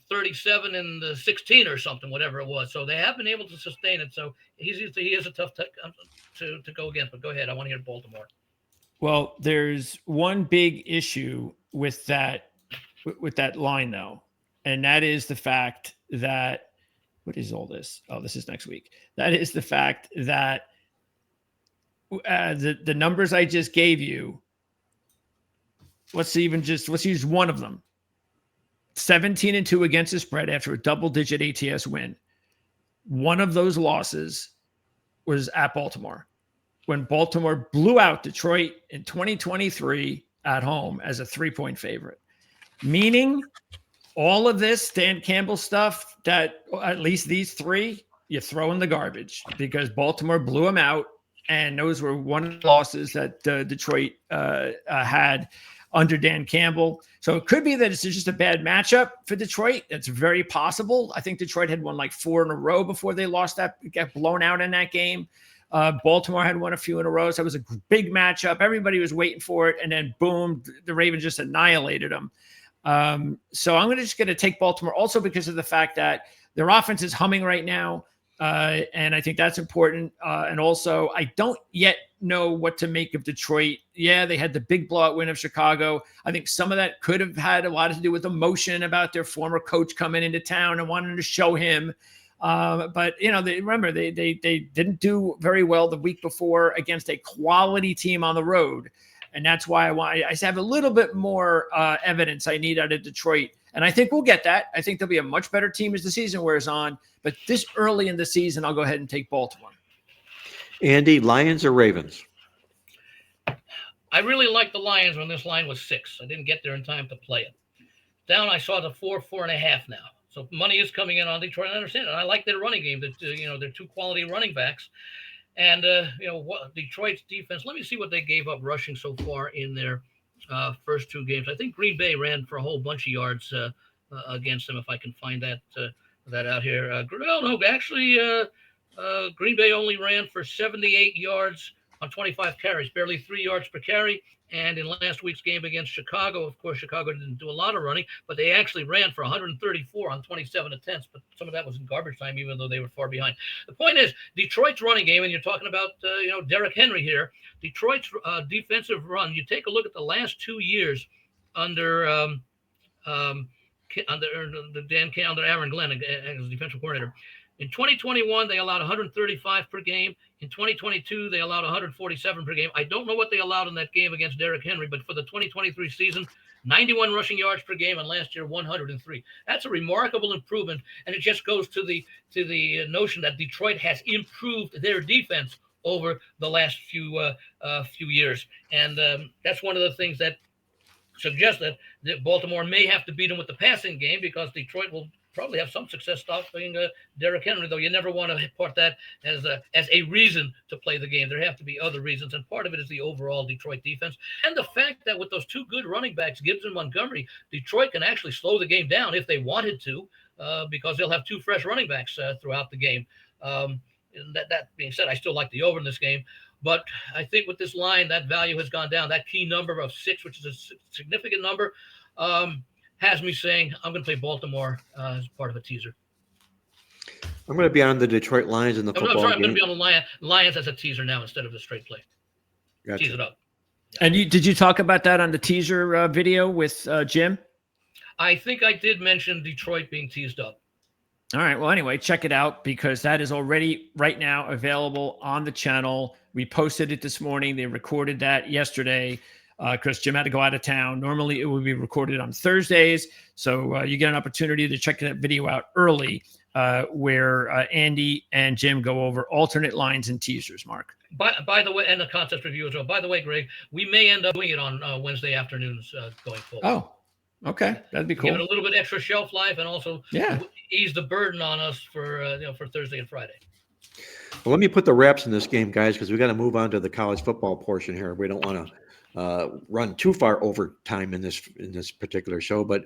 37-16 or something, whatever it was. So they have been able to sustain it. So he is a tough to go against. But go ahead. I want to hear Baltimore.
Well, there's one big issue with that line, though, and that is the fact that what is all this? Oh, this is next week. That is the fact that the numbers I just gave you. Let's use one of them. 17-2 against the spread after a double-digit ATS win. One of those losses was at Baltimore, when Baltimore blew out Detroit in 2023 at home as a 3-point favorite. Meaning all of this Dan Campbell stuff, that at least these three, you throw in the garbage, because Baltimore blew them out, and those were one of the losses that Detroit had under Dan Campbell. So it could be that it's just a bad matchup for Detroit. It's very possible. I think Detroit had won like 4 in a row before they got blown out in that game. Baltimore had won a few in a row. So it was a big matchup. Everybody was waiting for it. And then boom, the Ravens just annihilated them. So I'm just going to take Baltimore also because of the fact that their offense is humming right now. And I think that's important. And also, I don't yet know what to make of Detroit. Yeah, they had the big blowout win of Chicago. I think some of that could have had a lot to do with emotion about their former coach coming into town and wanting to show him. But they didn't do very well the week before against a quality team on the road. And that's why I have a little bit more evidence I need out of Detroit. And I think we'll get that. I think they'll be a much better team as the season wears on. But this early in the season, I'll go ahead and take Baltimore.
Andy, Lions or Ravens?
I really like the Lions when this line was 6. I didn't get there in time to play it. Down, I saw the 4.5 now. So money is coming in on Detroit. I understand it. I like their running game. They're 2 quality running backs. And, Detroit's defense, let me see what they gave up rushing so far in their first 2 games. I think Green Bay ran for a whole bunch of yards against them, if I can find that out here. Green Bay only ran for 78 yards on 25 carries, barely 3 yards per carry. And in last week's game against Chicago, of course, Chicago didn't do a lot of running, but they actually ran for 134 on 27 attempts. But some of that was in garbage time, even though they were far behind. The point is, Detroit's running game, and you're talking about Derrick Henry here. Detroit's defensive run. You take a look at the last 2 years under Aaron Glenn as defensive coordinator. In 2021, they allowed 135 per game. In 2022, they allowed 147 per game. I don't know what they allowed in that game against Derrick Henry, but for the 2023 season, 91 rushing yards per game, and last year 103. That's a remarkable improvement, and it just goes to the notion that Detroit has improved their defense over the last few years, and that's one of the things that suggests that Baltimore may have to beat them with the passing game, because Detroit will probably have some success stopping Derrick Henry, though you never want to report that as a reason to play the game. There have to be other reasons, and part of it is the overall Detroit defense and the fact that with those 2 good running backs, Gibbs and Montgomery, Detroit can actually slow the game down if they wanted to, because they'll have 2 fresh running backs throughout the game. That being said, I still like the over in this game. But I think with this line, that value has gone down. That key number of 6, which is a significant number, has me saying I'm going to play Baltimore as part of a teaser.
I'm going to be on the Detroit Lions in the football game.
I'm going to be on the Lions as a teaser now instead of the straight play.
Gotcha.
Tease it up.
And did you talk about that on the teaser video with Jim?
I think I did mention Detroit being teased up.
All right. Well, anyway, check it out, because that is already right now available on the channel. We posted it this morning. They recorded that yesterday because Jim had to go out of town. Normally it would be recorded on Thursdays. So you get an opportunity to check that video out early where Andy and Jim go over alternate lines and teasers, Mark.
By the way, and the contest review as well. By the way, Greg, we may end up doing it on Wednesday afternoons going forward.
Oh, okay. That'd be cool.
Give it a little bit extra shelf life, and also ease the burden on us for Thursday and Friday.
Well, let me put the wraps in this game, guys, because we got to move on to the college football portion here. We don't want to run too far over time in this particular show, but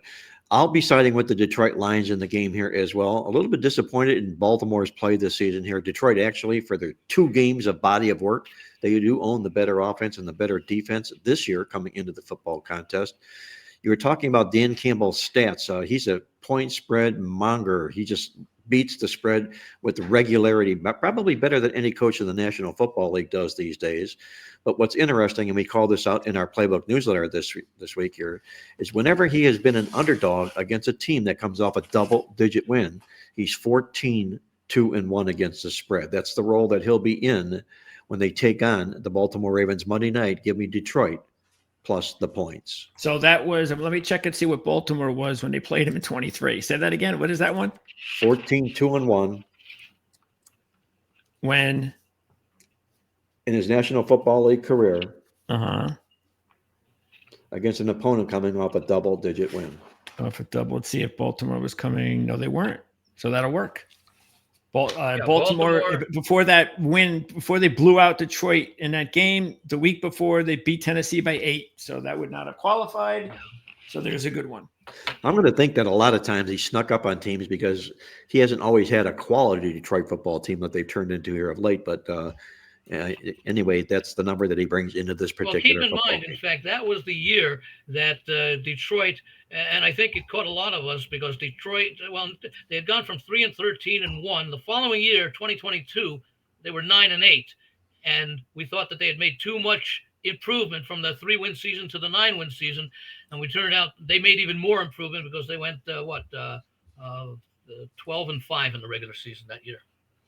I'll be siding with the Detroit Lions in the game here as well. A little bit disappointed in Baltimore's play this season here. Detroit actually, for their 2 games of body of work, they do own the better offense and the better defense this year coming into the football contest. You were talking about Dan Campbell's stats. He's a point spread monger. He just beats the spread with regularity, probably better than any coach in the National Football League does these days. But what's interesting, and we call this out in our Playbook newsletter this week here, is whenever he has been an underdog against a team that comes off a double-digit win, he's 14-2-1 against the spread. That's the role that he'll be in when they take on the Baltimore Ravens Monday night. Give me Detroit plus the points.
So that was, let me check and see what Baltimore was when they played him in 23. Say that again. What is that one?
14-2-1.
When?
In his National Football League career. Against an opponent coming off a double-digit win.
Off a double. Let's see if Baltimore was coming. No, they weren't. So that'll work. Baltimore, before that win, before they blew out Detroit in that game, the week before they beat Tennessee by 8. So that would not have qualified. So there's a good one.
I'm going to think that a lot of times he snuck up on teams because he hasn't always had a quality Detroit football team that they've turned into here of late. But, Anyway, that's the number that he brings into this
Well,
particular
keep in
football
mind, in
game.
fact, that was the year that Detroit, and I think it caught a lot of us because Detroit, well, they had gone from 3-13-1. The following year, 2022, they were 9-8, and we thought that they had made too much improvement from the 3-win season to the 9-win season, and we turned out they made even more improvement because they went 12-5 in the regular season that year.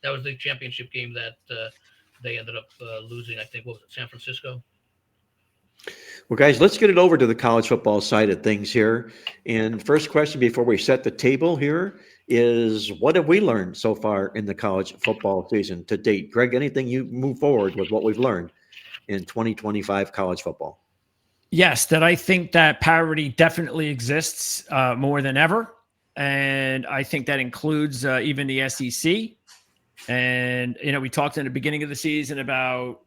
That was the championship game that they ended up losing. I think, what was it, San Francisco?
Well, guys, let's get it over to the college football side of things here. And first question before we set the table here is, what have we learned so far in the college football season to date? Greg, anything you move forward with what we've learned in 2025 college football?
Yes, that I think that parity definitely exists more than ever. And I think that includes even the SEC. And, we talked in the beginning of the season about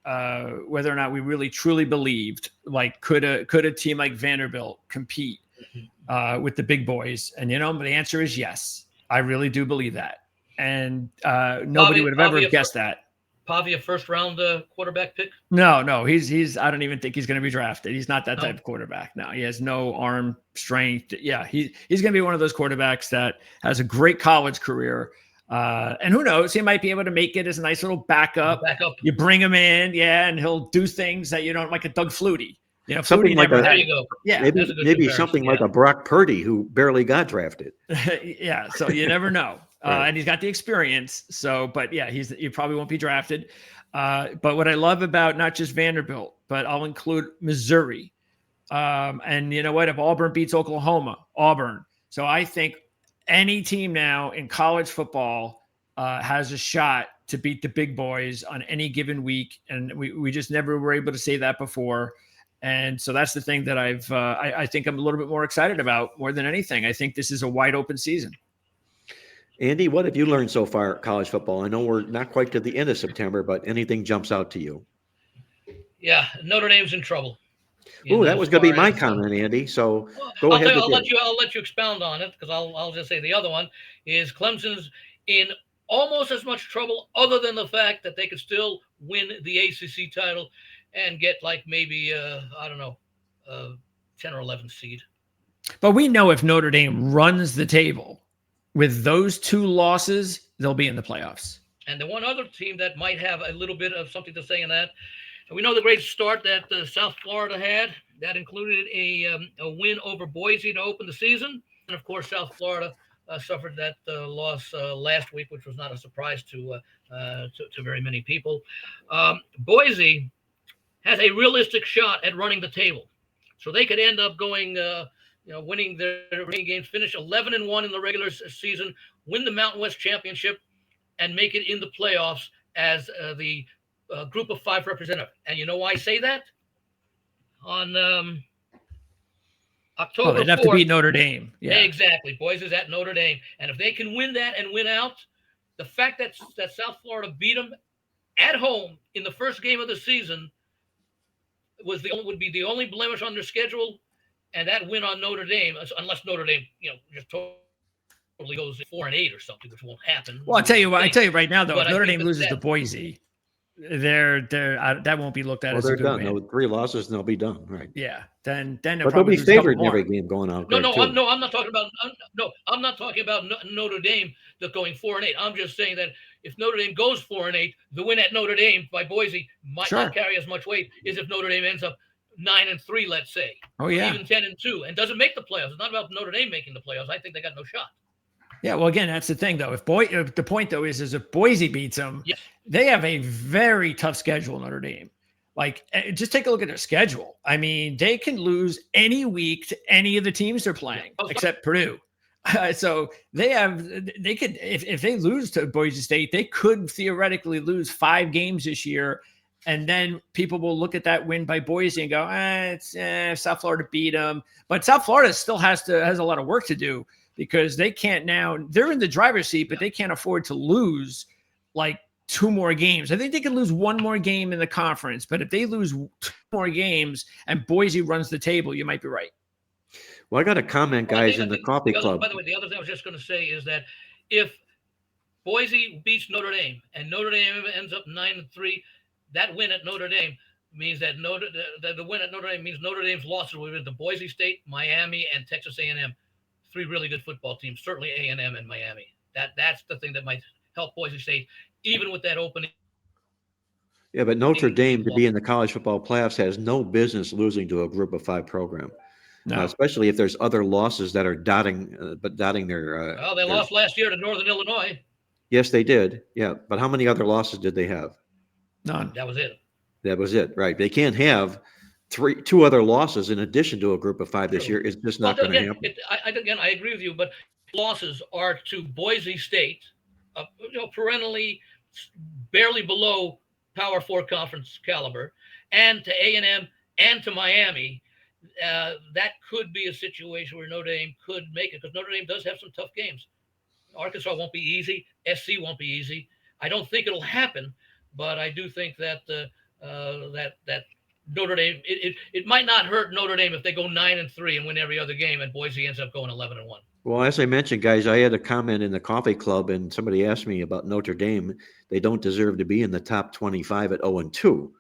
whether or not we really truly believed, like, could a team like Vanderbilt compete with the big boys? And, the answer is yes. I really do believe that. And nobody would have ever guessed that.
Pavia first round quarterback pick?
No, he's I don't even think he's going to be drafted. He's not that type of quarterback. No, he has no arm strength. Yeah, he's going to be one of those quarterbacks that has a great college career. And who knows, he might be able to make it as a nice little backup. You bring him in, and he'll do things that you don't, like a Doug Flutie.
Something like
there you go.
Yeah,
maybe something like a Brock Purdy who barely got drafted.
Yeah, so you never know. Right. And he's got the experience. So, but yeah, he probably won't be drafted. But what I love about not just Vanderbilt, but I'll include Missouri. And you know what? If Auburn beats Oklahoma, Auburn. So I think any team now in college football has a shot to beat the big boys on any given week. And we just never were able to say that before. And so that's the thing that I think I'm a little bit more excited about more than anything. I think this is a wide open season.
Andy, what have you learned so far at college football? I know we're not quite to the end of September, but anything jumps out to you?
Yeah, Notre Dame's in trouble.
Oh, that was going to be my comment, Andy. So go ahead.
I'll let you expound on it, because I'll just say the other one is Clemson's in almost as much trouble, other than the fact that they could still win the ACC title and get like maybe 10 or 11 seed.
But we know if Notre Dame runs the table with those two losses, they'll be in the playoffs.
And the one other team that might have a little bit of something to say in that, we know the great start that South Florida had. That included a win over Boise to open the season. And, of course, South Florida suffered that loss last week, which was not a surprise to very many people. Boise has a realistic shot at running the table. So they could end up going winning their remaining games, finish 11-1 in the regular season, win the Mountain West Championship, and make it in the playoffs as the Group of 5 representative. And you know why I say that? On October 4th.
They'd have to beat Notre Dame. Yeah,
exactly. Boise is at Notre Dame. And if they can win that and win out, the fact that South Florida beat them at home in the first game of the season would be the only blemish on their schedule. And that win on Notre Dame, unless Notre Dame, just totally goes 4-8 or something, which won't happen.
Well, I tell you right now, though, if Notre Dame loses to Boise, that won't be looked at as a good
done.
win.
No, 3 losses and they'll be done, right?
Yeah, then
they'll be favored in every game going out.
I'm not talking about Notre Dame going 4-8. I'm just saying that if Notre Dame goes 4-8, the win at Notre Dame by Boise might not carry as much weight as if Notre Dame ends up 9-3, let's say.
Oh yeah,
even 10-2, and doesn't make the playoffs. It's not about Notre Dame making the playoffs. I think they got no shot.
Yeah, well, again, that's the thing, though. If the point though is if Boise beats them, they have a very tough schedule. Notre Dame, like, just take a look at their schedule. I mean, they can lose any week to any of the teams they're playing, except Purdue. So they could, if they lose to Boise State, they could theoretically lose 5 games this year. And then people will look at that win by Boise and go, South Florida beat them. But South Florida still has a lot of work to do, because they can't now. They're in the driver's seat, but they can't afford to lose like 2 more games. I think they can lose 1 more game in the conference. But if they lose 2 more games and Boise runs the table, you might be right.
Well, I got a comment, guys, in the coffee club.
By the way, the other thing I was just going to say is that if Boise beats Notre Dame and Notre Dame ends up 9-3, that win at Notre Dame means that the win at Notre Dame means Notre Dame's losses will be to Boise State, Miami, and Texas A&M. 3 really good football teams, certainly A&M and Miami. That's the thing that might help Boise State, even with that opening.
Yeah, but Notre Dame to be in the college football playoffs has no business losing to a Group of 5 program, especially if there's other losses that are dotting their.
Well, they lost last year to Northern Illinois.
Yes, they did. Yeah, but how many other losses did they have?
None.
That was it.
That was it, right? They can't have 2 other losses in addition to a Group of 5 this year. It's just not going to happen.
I agree with you, but losses are to Boise State, perennially barely below Power 4 conference caliber, and to A&M and to Miami. That could be a situation where Notre Dame could make it, because Notre Dame does have some tough games. Arkansas won't be easy. SC won't be easy. I don't think it'll happen, but I do think that that Notre Dame, it might not hurt Notre Dame if they go 9-3 and win every other game, and Boise ends up going 11-1.
Well, as I mentioned, guys, I had a comment in the coffee club, and somebody asked me about Notre Dame. They don't deserve to be in the top 25 at 0-2.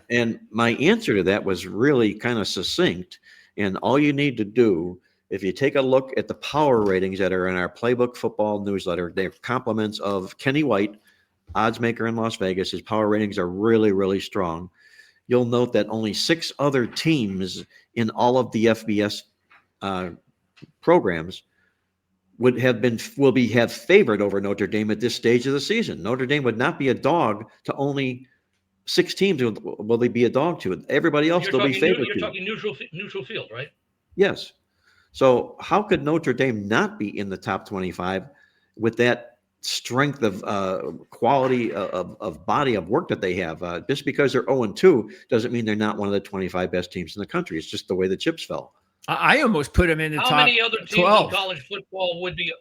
And my answer to that was really kind of succinct. And all you need to do, if you take a look at the power ratings that are in our Playbook football newsletter, they're compliments of Kenny White, odds maker in Las Vegas. His power ratings are really, really strong. You'll note that only 6 other teams in all of the FBS programs will have favored over Notre Dame at this stage of the season. Notre Dame would not be a dog to only 6 teams. Will they be a dog to? Everybody else will be favored.
You're talking neutral field, right?
Yes. So how could Notre Dame not be in the top 25 with that strength of quality of body of work that they have? Just because they're 0-2 doesn't mean they're not one of the 25 best teams in the country. It's just the way the chips fell.
I almost put them in the top 12.
How many other teams in college football would be?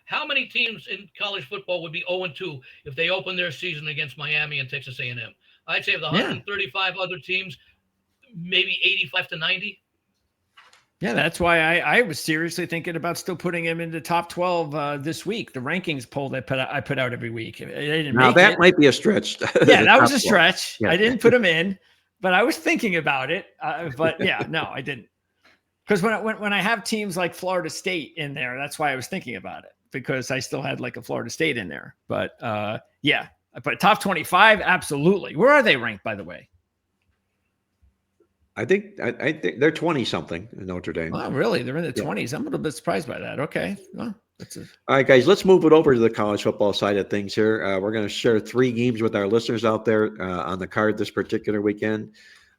How many teams in college football would be 0-2 if they opened their season against Miami and Texas A&M? I'd say of the 135 other teams, maybe 85 to 90.
Yeah, that's why I was seriously thinking about still putting him in the top 12 this week. The rankings poll that I put out every week. That
might be a stretch.
Yeah, that was a stretch.
Yeah.
I didn't put him in, but I was thinking about it. But yeah, no, I didn't. Because when I have teams like Florida State in there, that's why I was thinking about it, because I still had like a Florida State in there. But yeah, but top 25, absolutely. Where are they ranked, by the way?
I think they're 20 something in Notre Dame.
Oh, really? They're in the 20s. I'm a little bit surprised by that. Okay. Well,
all right, guys, let's move it over to the college football side of things here. We're going to share 3 games with our listeners out there on the card this particular weekend.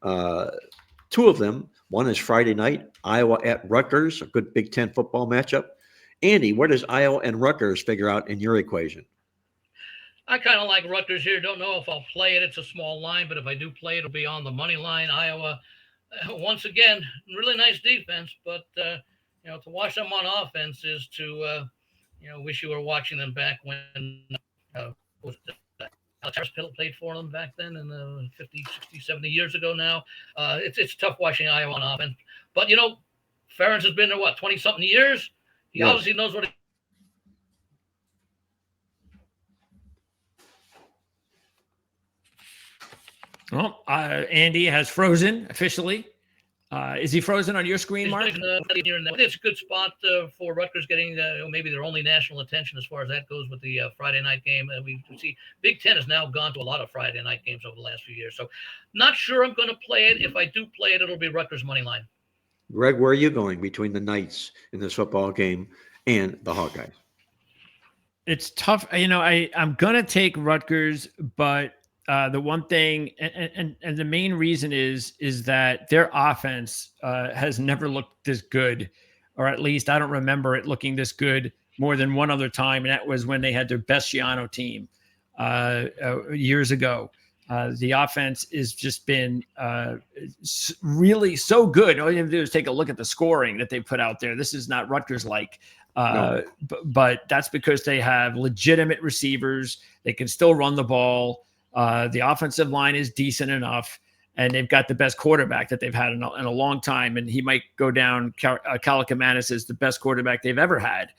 2 of them. One is Friday night, Iowa at Rutgers, a good Big Ten football matchup. Andy, where does Iowa and Rutgers figure out in your equation?
I kind of like Rutgers here. Don't know if I'll play it. It's a small line, but if I do play it, it'll be on the money line. Iowa, once again, really nice defense, but to watch them on offense is to wish you were watching them back when Alex played for them back then in the 50, 60, 70 years ago now. It's tough watching Iowa on offense. But, Ferentz has been there, 20-something years? He obviously knows what
Well, Andy has frozen officially. Is he frozen on your screen, Mark?
It's a good spot for Rutgers getting maybe their only national attention as far as that goes with the Friday night game. We see Big Ten has now gone to a lot of Friday night games over the last few years. So not sure I'm going to play it. If I do play it, it'll be Rutgers money line. Greg,
where are you going between the Knights in this football game and the Hawkeyes?
It's tough. I'm going to take Rutgers, but the one thing, and the main reason is that their offense has never looked this good, or at least I don't remember it looking this good more than one other time, and that was when they had their best Schiano team years ago. The offense has just been really so good. All you have to do is take a look at the scoring that they put out there. This is not Rutgers-like. No. But that's because they have legitimate receivers. They can still run the ball. The offensive line is decent enough, and they've got the best quarterback that they've had in a long time. And he might go down. Kalakamanis is the best quarterback they've ever had.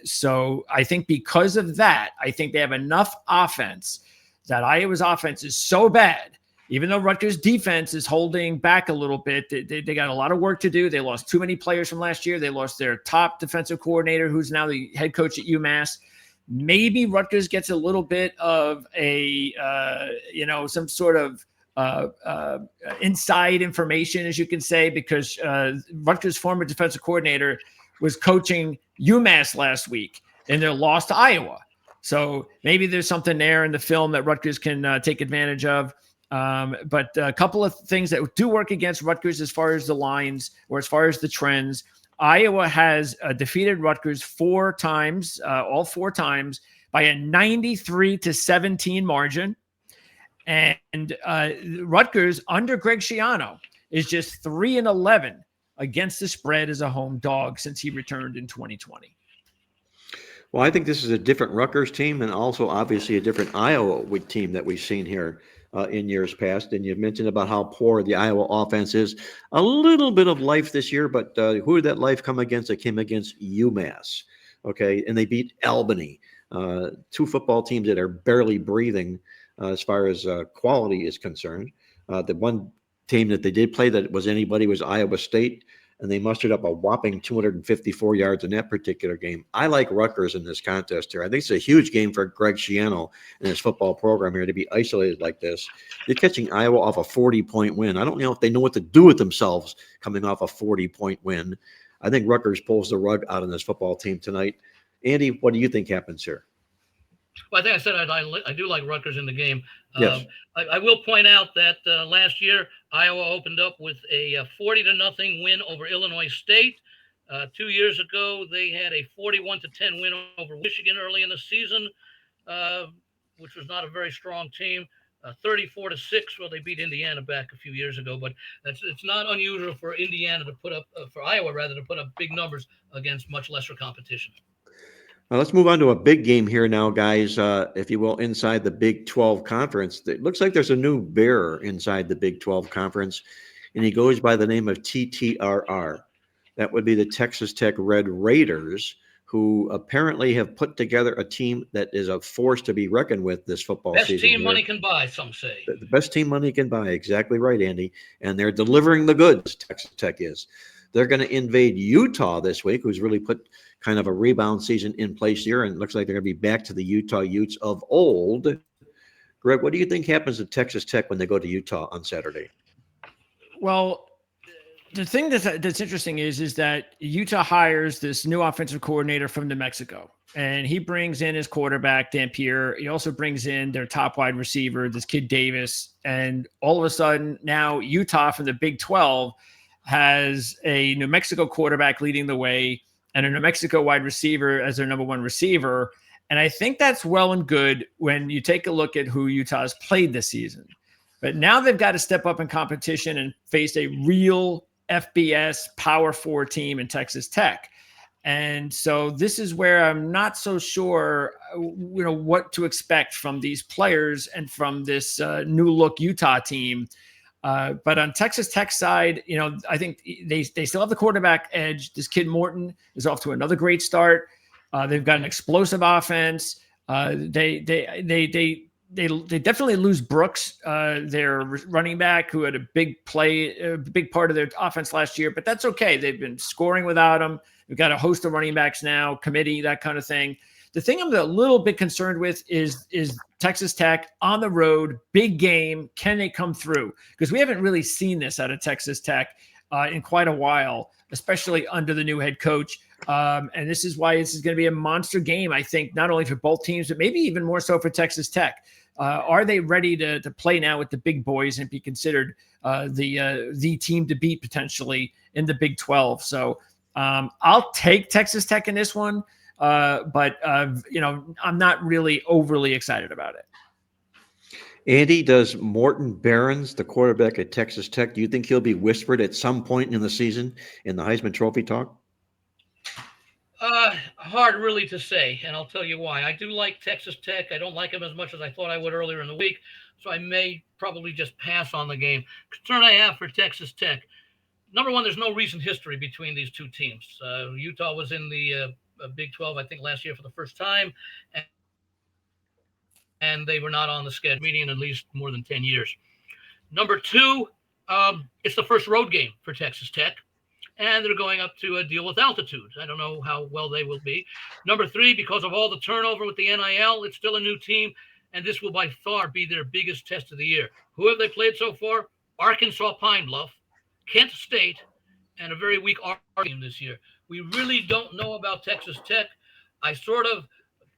So I think because of that, I think they have enough offense that Iowa's offense is so bad. Even though Rutgers' defense is holding back a little bit, they got a lot of work to do. They lost too many players from last year. They lost their top defensive coordinator, who's now the head coach at UMass. Maybe Rutgers gets a little bit of a, some sort of inside information, as you can say, because Rutgers' former defensive coordinator was coaching UMass last week in their loss to Iowa. So maybe there's something there in the film that Rutgers can take advantage of. But a couple of things that do work against Rutgers as far as the lines or as far as the trends. Iowa has defeated Rutgers 4 times, all 4 times, by a 93-17 margin. And Rutgers, under Greg Schiano, is just 3-11 against the spread as a home dog since he returned in 2020.
Well, I think this is a different Rutgers team and also obviously a different Iowa team that we've seen here in years past. And you mentioned about how poor the Iowa offense is. A little bit of life this year, but who did that life come against? It came against UMass, okay? And they beat Albany, 2 football teams that are barely breathing as far as quality is concerned. The one team that they did play that was anybody was Iowa State, and they mustered up a whopping 254 yards in that particular game. I like Rutgers in this contest here. I think it's a huge game for Greg Schiano and his football program here to be isolated like this. They're catching Iowa off a 40-point win. I don't know if they know what to do with themselves coming off a 40-point win. I think Rutgers pulls the rug out on this football team tonight. Andy, what do you think happens here?
Well, I think I said I do like Rutgers in the game.
Yes.
I will point out that last year Iowa opened up with a 40-0 win over Illinois State. 2 years ago, they had a 41-10 win over Michigan early in the season, which was not a very strong team. 34-6, well, they beat Indiana back a few years ago, but it's not unusual for Indiana to put up, for Iowa rather, to put up big numbers against much lesser competition.
Now let's move on to a big game here now, guys, if you will, inside the Big 12 Conference. It looks like there's a new bearer inside the Big 12 Conference, and he goes by the name of TTRR. That would be the Texas Tech Red Raiders, who apparently have put together a team that is a force to be reckoned with this football season.
Best team money can buy, some say.
The best team money can buy. Exactly right, Andy. And they're delivering the goods, Texas Tech is. They're going to invade Utah this week, who's really put kind of a rebound season in place here, and it looks like they're going to be back to the Utah Utes of old. Greg, what do you think happens to Texas Tech when they go to Utah on Saturday?
Well, the thing that's interesting is that Utah hires this new offensive coordinator from New Mexico, and he brings in his quarterback, Dampier. He also brings in their top wide receiver, this kid Davis, and all of a sudden now Utah from the Big 12 has a New Mexico quarterback leading the way and a New Mexico wide receiver as their number 1 receiver. And I think that's well and good when you take a look at who Utah's played this season. But now they've got to step up in competition and face a real FBS Power 4 team in Texas Tech. And so this is where I'm not so sure, what to expect from these players and from this new look Utah team. But on Texas Tech side, I think they still have the quarterback edge. This kid Morton is off to another great start. They've got an explosive offense. They definitely lose Brooks, their running back, who had a big part of their offense last year. But that's okay. They've been scoring without him. We've got a host of running backs now, committee, that kind of thing. The thing I'm a little bit concerned with is Texas Tech on the road, big game. Can they come through? Because we haven't really seen this out of Texas Tech in quite a while, especially under the new head coach. And this is why this is going to be a monster game, I think, not only for both teams, but maybe even more so for Texas Tech. Are they ready to play now with the big boys and be considered the team to beat potentially in the Big 12? So I'll take Texas Tech in this one. But I'm not really overly excited about it.
Andy, does Morton Barons, the quarterback at Texas Tech, do you think he'll be whispered at some point in the season in the Heisman Trophy talk?
Hard really to say, and I'll tell you why. I do like Texas Tech. I don't like them as much as I thought I would earlier in the week, so I may probably just pass on the game. Concern I have for Texas Tech, number one, there's no recent history between these two teams. Utah was in the Big 12, I think, last year for the first time. And they were not on the schedule meeting in at least more than 10 years. Number two, it's the first road game for Texas Tech, and they're going up to deal with altitude. I don't know how well they will be. Number three, because of all the turnover with the NIL, it's still a new team, and this will by far be their biggest test of the year. Who have they played so far? Arkansas Pine Bluff, Kent State, and a very weak Army team this year. We really don't know about Texas Tech. I sort of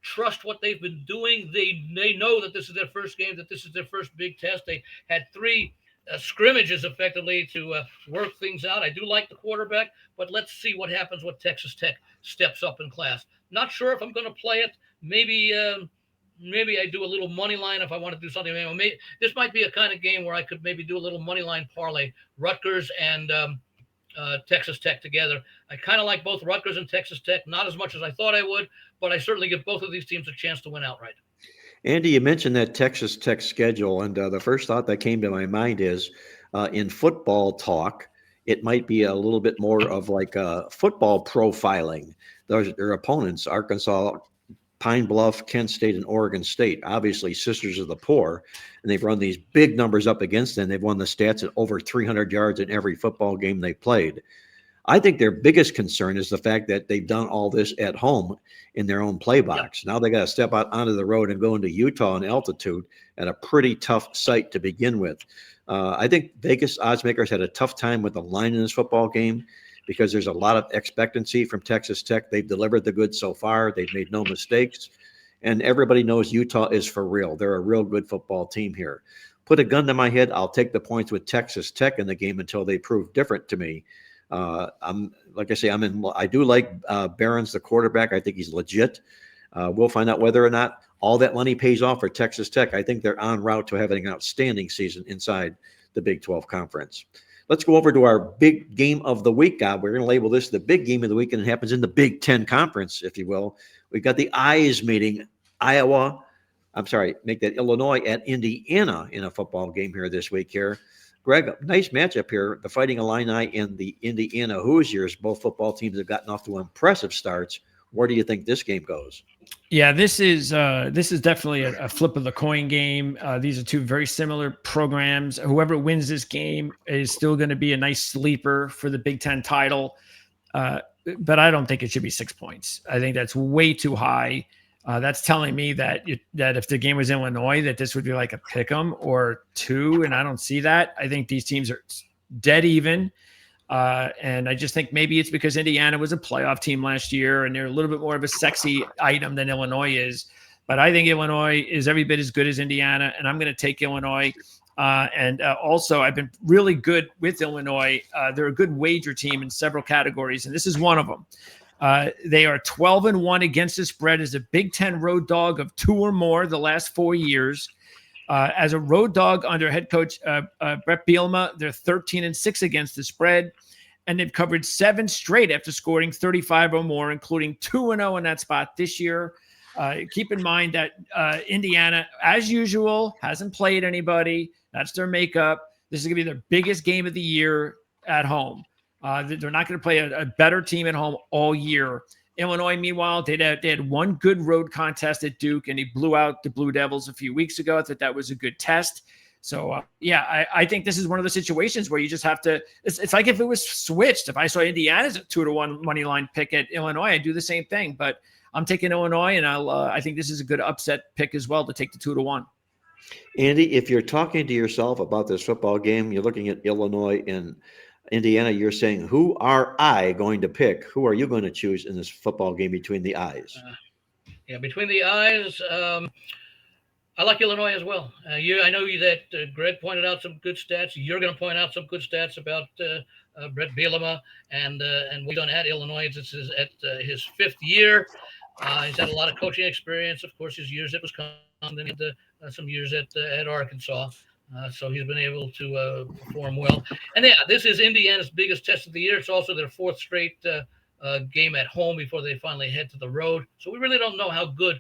trust what they've been doing. They know that this is their first game, that this is their first big test. They had three scrimmages effectively to work things out. I do like the quarterback, but let's see what happens when Texas Tech steps up in class. Not sure if I'm going to play it. Maybe I do a little money line if I want to do something. Maybe this might be a kind of game where I could maybe do a little money line parlay, Rutgers and Texas Tech together. I kind of like both Rutgers and Texas Tech, not as much as I thought I would, but I certainly give both of these teams a chance to win outright.
Andy, you mentioned that Texas Tech schedule, and the first thought that came to my mind is in football talk, it might be a little bit more of like football profiling. Their opponents, Arkansas, Pine Bluff, Kent State, and Oregon State, obviously sisters of the poor, and they've run these big numbers up against them. They've won the stats at over 300 yards in every football game they played. I think their biggest concern is the fact that they've done all this at home in their own play box. Now they got to step out onto the road and go into Utah in altitude at a pretty tough site to begin with. I think Vegas odds makers had a tough time with the line in this football game because there's a lot of expectancy from Texas Tech. They've delivered the goods so far. They've made no mistakes. And everybody knows Utah is for real. They're a real good football team here. Put a gun to my head, I'll take the points with Texas Tech in the game until they prove different to me. I do like Barron's, the quarterback. I think he's legit. We'll find out whether or not all that money pays off for Texas Tech. I think they're en route to having an outstanding season inside the Big 12 Conference. Let's go over to our big game of the week, God. We're going to label this the big game of the week, and it happens in the Big 10 Conference, if you will. We've got the Eyes meeting Illinois at Indiana in a football game here this week here. Greg, nice matchup here. The Fighting Illini and the Indiana Hoosiers. Both football teams have gotten off to impressive starts. Where do you think this game goes?
Yeah, this is definitely a flip of the coin game. These are two very similar programs. Whoever wins this game is still going to be a nice sleeper for the Big Ten title. But I don't think it should be 6 points. I think that's way too high. That's telling me that if the game was in Illinois, that this would be like a pick 'em or 2, and I don't see that. I think these teams are dead even, and I just think maybe it's because Indiana was a playoff team last year, and they're a little bit more of a sexy item than Illinois is. But I think Illinois is every bit as good as Indiana, and I'm going to take Illinois. Also, I've been really good with Illinois. They're a good wager team in several categories, and this is one of them. They are 12-1 against the spread as a Big Ten road dog of 2 or more the last 4 years. As a road dog under head coach Brett Bielema, they're 13-6 against the spread, and they've covered 7 straight after scoring 35 or more, including 2-0 in that spot this year. Keep in mind that Indiana, as usual, hasn't played anybody. That's their makeup. This is going to be their biggest game of the year at home. They're not going to play a better team at home all year. Illinois, meanwhile, they had one good road contest at Duke, and he blew out the Blue Devils a few weeks ago. I thought that was a good test. So, I think this is one of the situations where you just have to – it's like if it was switched. If I saw Indiana's a 2-1 money line pick at Illinois, I'd do the same thing. But I'm taking Illinois, and I think this is a good upset pick as well to take the 2-1.
Andy, if you're talking to yourself about this football game, you're looking at Illinois and Indiana, you're saying, who are I going to pick? Who are you going to choose in this football game between the Eyes?
Between the Eyes, I like Illinois as well. I know that Greg pointed out some good stats. You're going to point out some good stats about Brett Bielema and what he's done at Illinois. This is at his 5th year. He's had a lot of coaching experience. Of course, his years at Wisconsin, and some years at Arkansas. So he's been able to perform well. And this is Indiana's biggest test of the year. It's also their 4th straight game at home before they finally head to the road. So we really don't know how good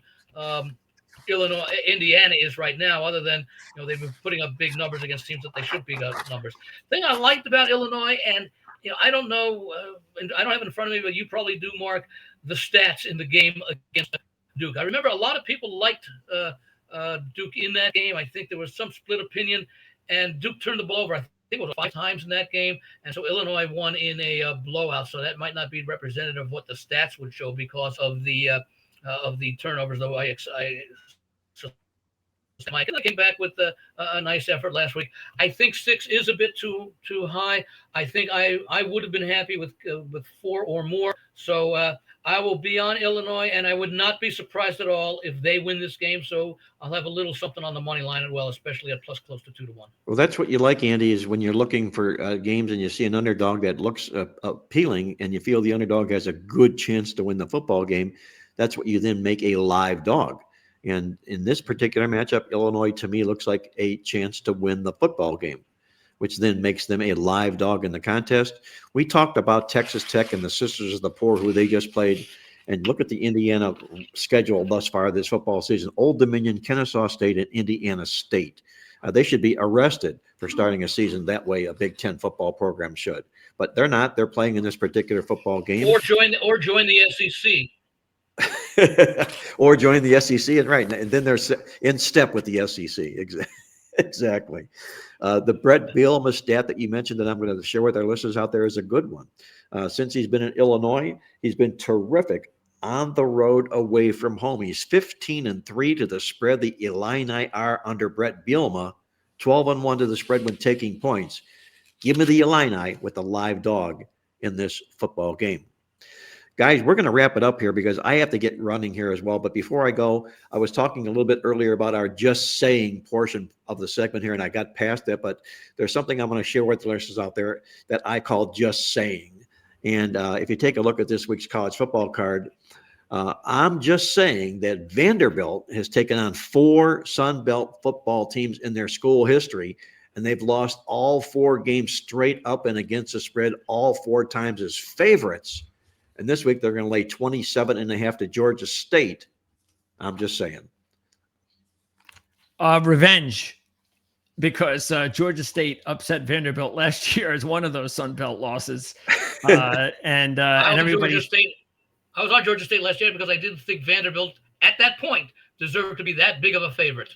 Indiana is right now, other than they've been putting up big numbers against teams that they should be numbers. Thing I liked about Illinois, and I don't know, and I don't have it in front of me, but you probably do, Mark, the stats in the game against Duke. I remember a lot of people liked Duke in that game. I think there was some split opinion, and Duke turned the ball over, I think it was 5 times in that game, and so Illinois won in a blowout. So that might not be representative of what the stats would show because of the turnovers, though Mike, and I came back with a nice effort last week. I think 6 is a bit too high. I think I would have been happy with 4 or more. So I will be on Illinois, and I would not be surprised at all if they win this game. So I'll have a little something on the money line as well, especially at plus close to 2-1.
Well, that's what you like, Andy, is when you're looking for games and you see an underdog that looks appealing and you feel the underdog has a good chance to win the football game. That's what you then make a live dog. And in this particular matchup, Illinois, to me, looks like a chance to win the football game, which then makes them a live dog in the contest. We talked about Texas Tech and the Sisters of the Poor, who they just played. And look at the Indiana schedule thus far this football season. Old Dominion, Kennesaw State, and Indiana State. They should be arrested for starting a season that way a Big Ten football program should. But they're not. They're playing in this particular football game.
Or join the SEC.
Or join the SEC, and then they're in step with the SEC. Exactly. The Brett Bielema stat that you mentioned that I'm going to share with our listeners out there is a good one. Since he's been in Illinois, he's been terrific on the road away from home. He's 15-3 to the spread. The Illini are under Brett Bielema, 12-1 to the spread when taking points. Give me the Illini with the live dog in this football game. Guys, we're going to wrap it up here because I have to get running here as well. But before I go, I was talking a little bit earlier about our just saying portion of the segment here, and I got past that. But there's something I'm going to share with the listeners out there that I call just saying. And if you take a look at this week's college football card, I'm just saying that Vanderbilt has taken on 4 Sun Belt football teams in their school history, and they've lost all 4 games straight up and against the spread all 4 times as favorites. And this week, they're going to lay 27.5 to Georgia State. I'm just saying.
Revenge, because Georgia State upset Vanderbilt last year as one of those Sun Belt losses. And everybody.
I was on Georgia State last year because I didn't think Vanderbilt at that point deserved to be that big of a favorite.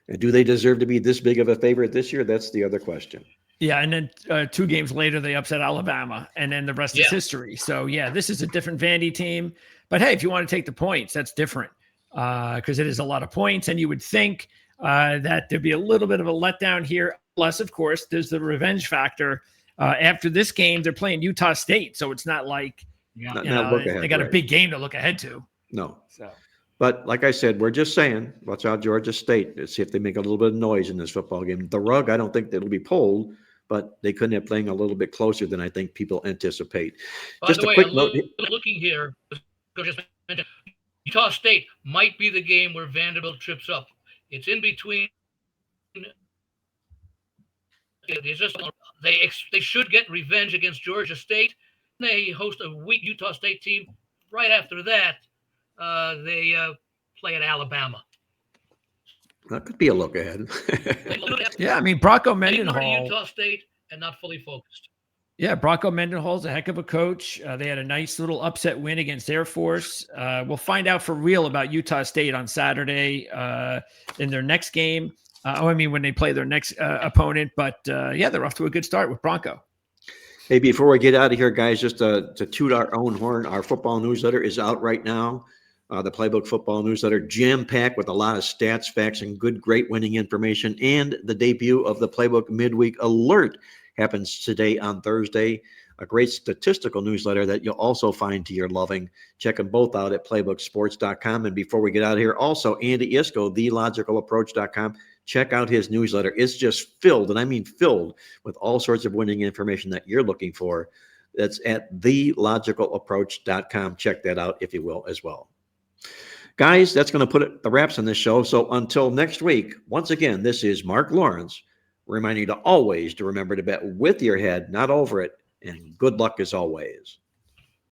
And do they deserve to be this big of a favorite this year? That's the other question.
Yeah, and then 2 games later, they upset Alabama, and then the rest is history. So, yeah, this is a different Vandy team. But, hey, if you want to take the points, that's different because it is a lot of points. And you would think that there'd be a little bit of a letdown here. Plus, of course, there's the revenge factor. After this game, they're playing Utah State. So it's not like they got a big game to look ahead to.
No. So. But like I said, we're just saying, watch out Georgia State. Let's see if they make a little bit of noise in this football game. The rug, I don't think that'll be pulled, but they couldn't have playing a little bit closer than I think people anticipate.
By the way, looking here, Utah State might be the game where Vanderbilt trips up. It's in between. They should get revenge against Georgia State. They host a weak Utah State team. Right after that, they play at Alabama.
That could be a look ahead.
Yeah, I mean, Bronco Mendenhall.
Utah State and not fully focused.
Yeah, Bronco Mendenhall's a heck of a coach. They had a nice little upset win against Air Force. We'll find out for real about Utah State on Saturday in their next game. When they play their next opponent. But, they're off to a good start with Bronco.
Hey, before we get out of here, guys, just to toot our own horn, our football newsletter is out right now. The Playbook Football Newsletter, jam-packed with a lot of stats, facts, and great winning information. And the debut of the Playbook Midweek Alert happens today on Thursday. A great statistical newsletter that you'll also find to your loving. Check them both out at playbooksports.com. And before we get out of here, also Andy Iskoe, thelogicalapproach.com. Check out his newsletter. It's just filled, and I mean filled, with all sorts of winning information that you're looking for. That's at thelogicalapproach.com. Check that out, if you will, as well. Guys, that's going to put the wraps on this show. So until next week, once again, this is Marc Lawrence reminding you to always remember to bet with your head, not over it. And good luck as always.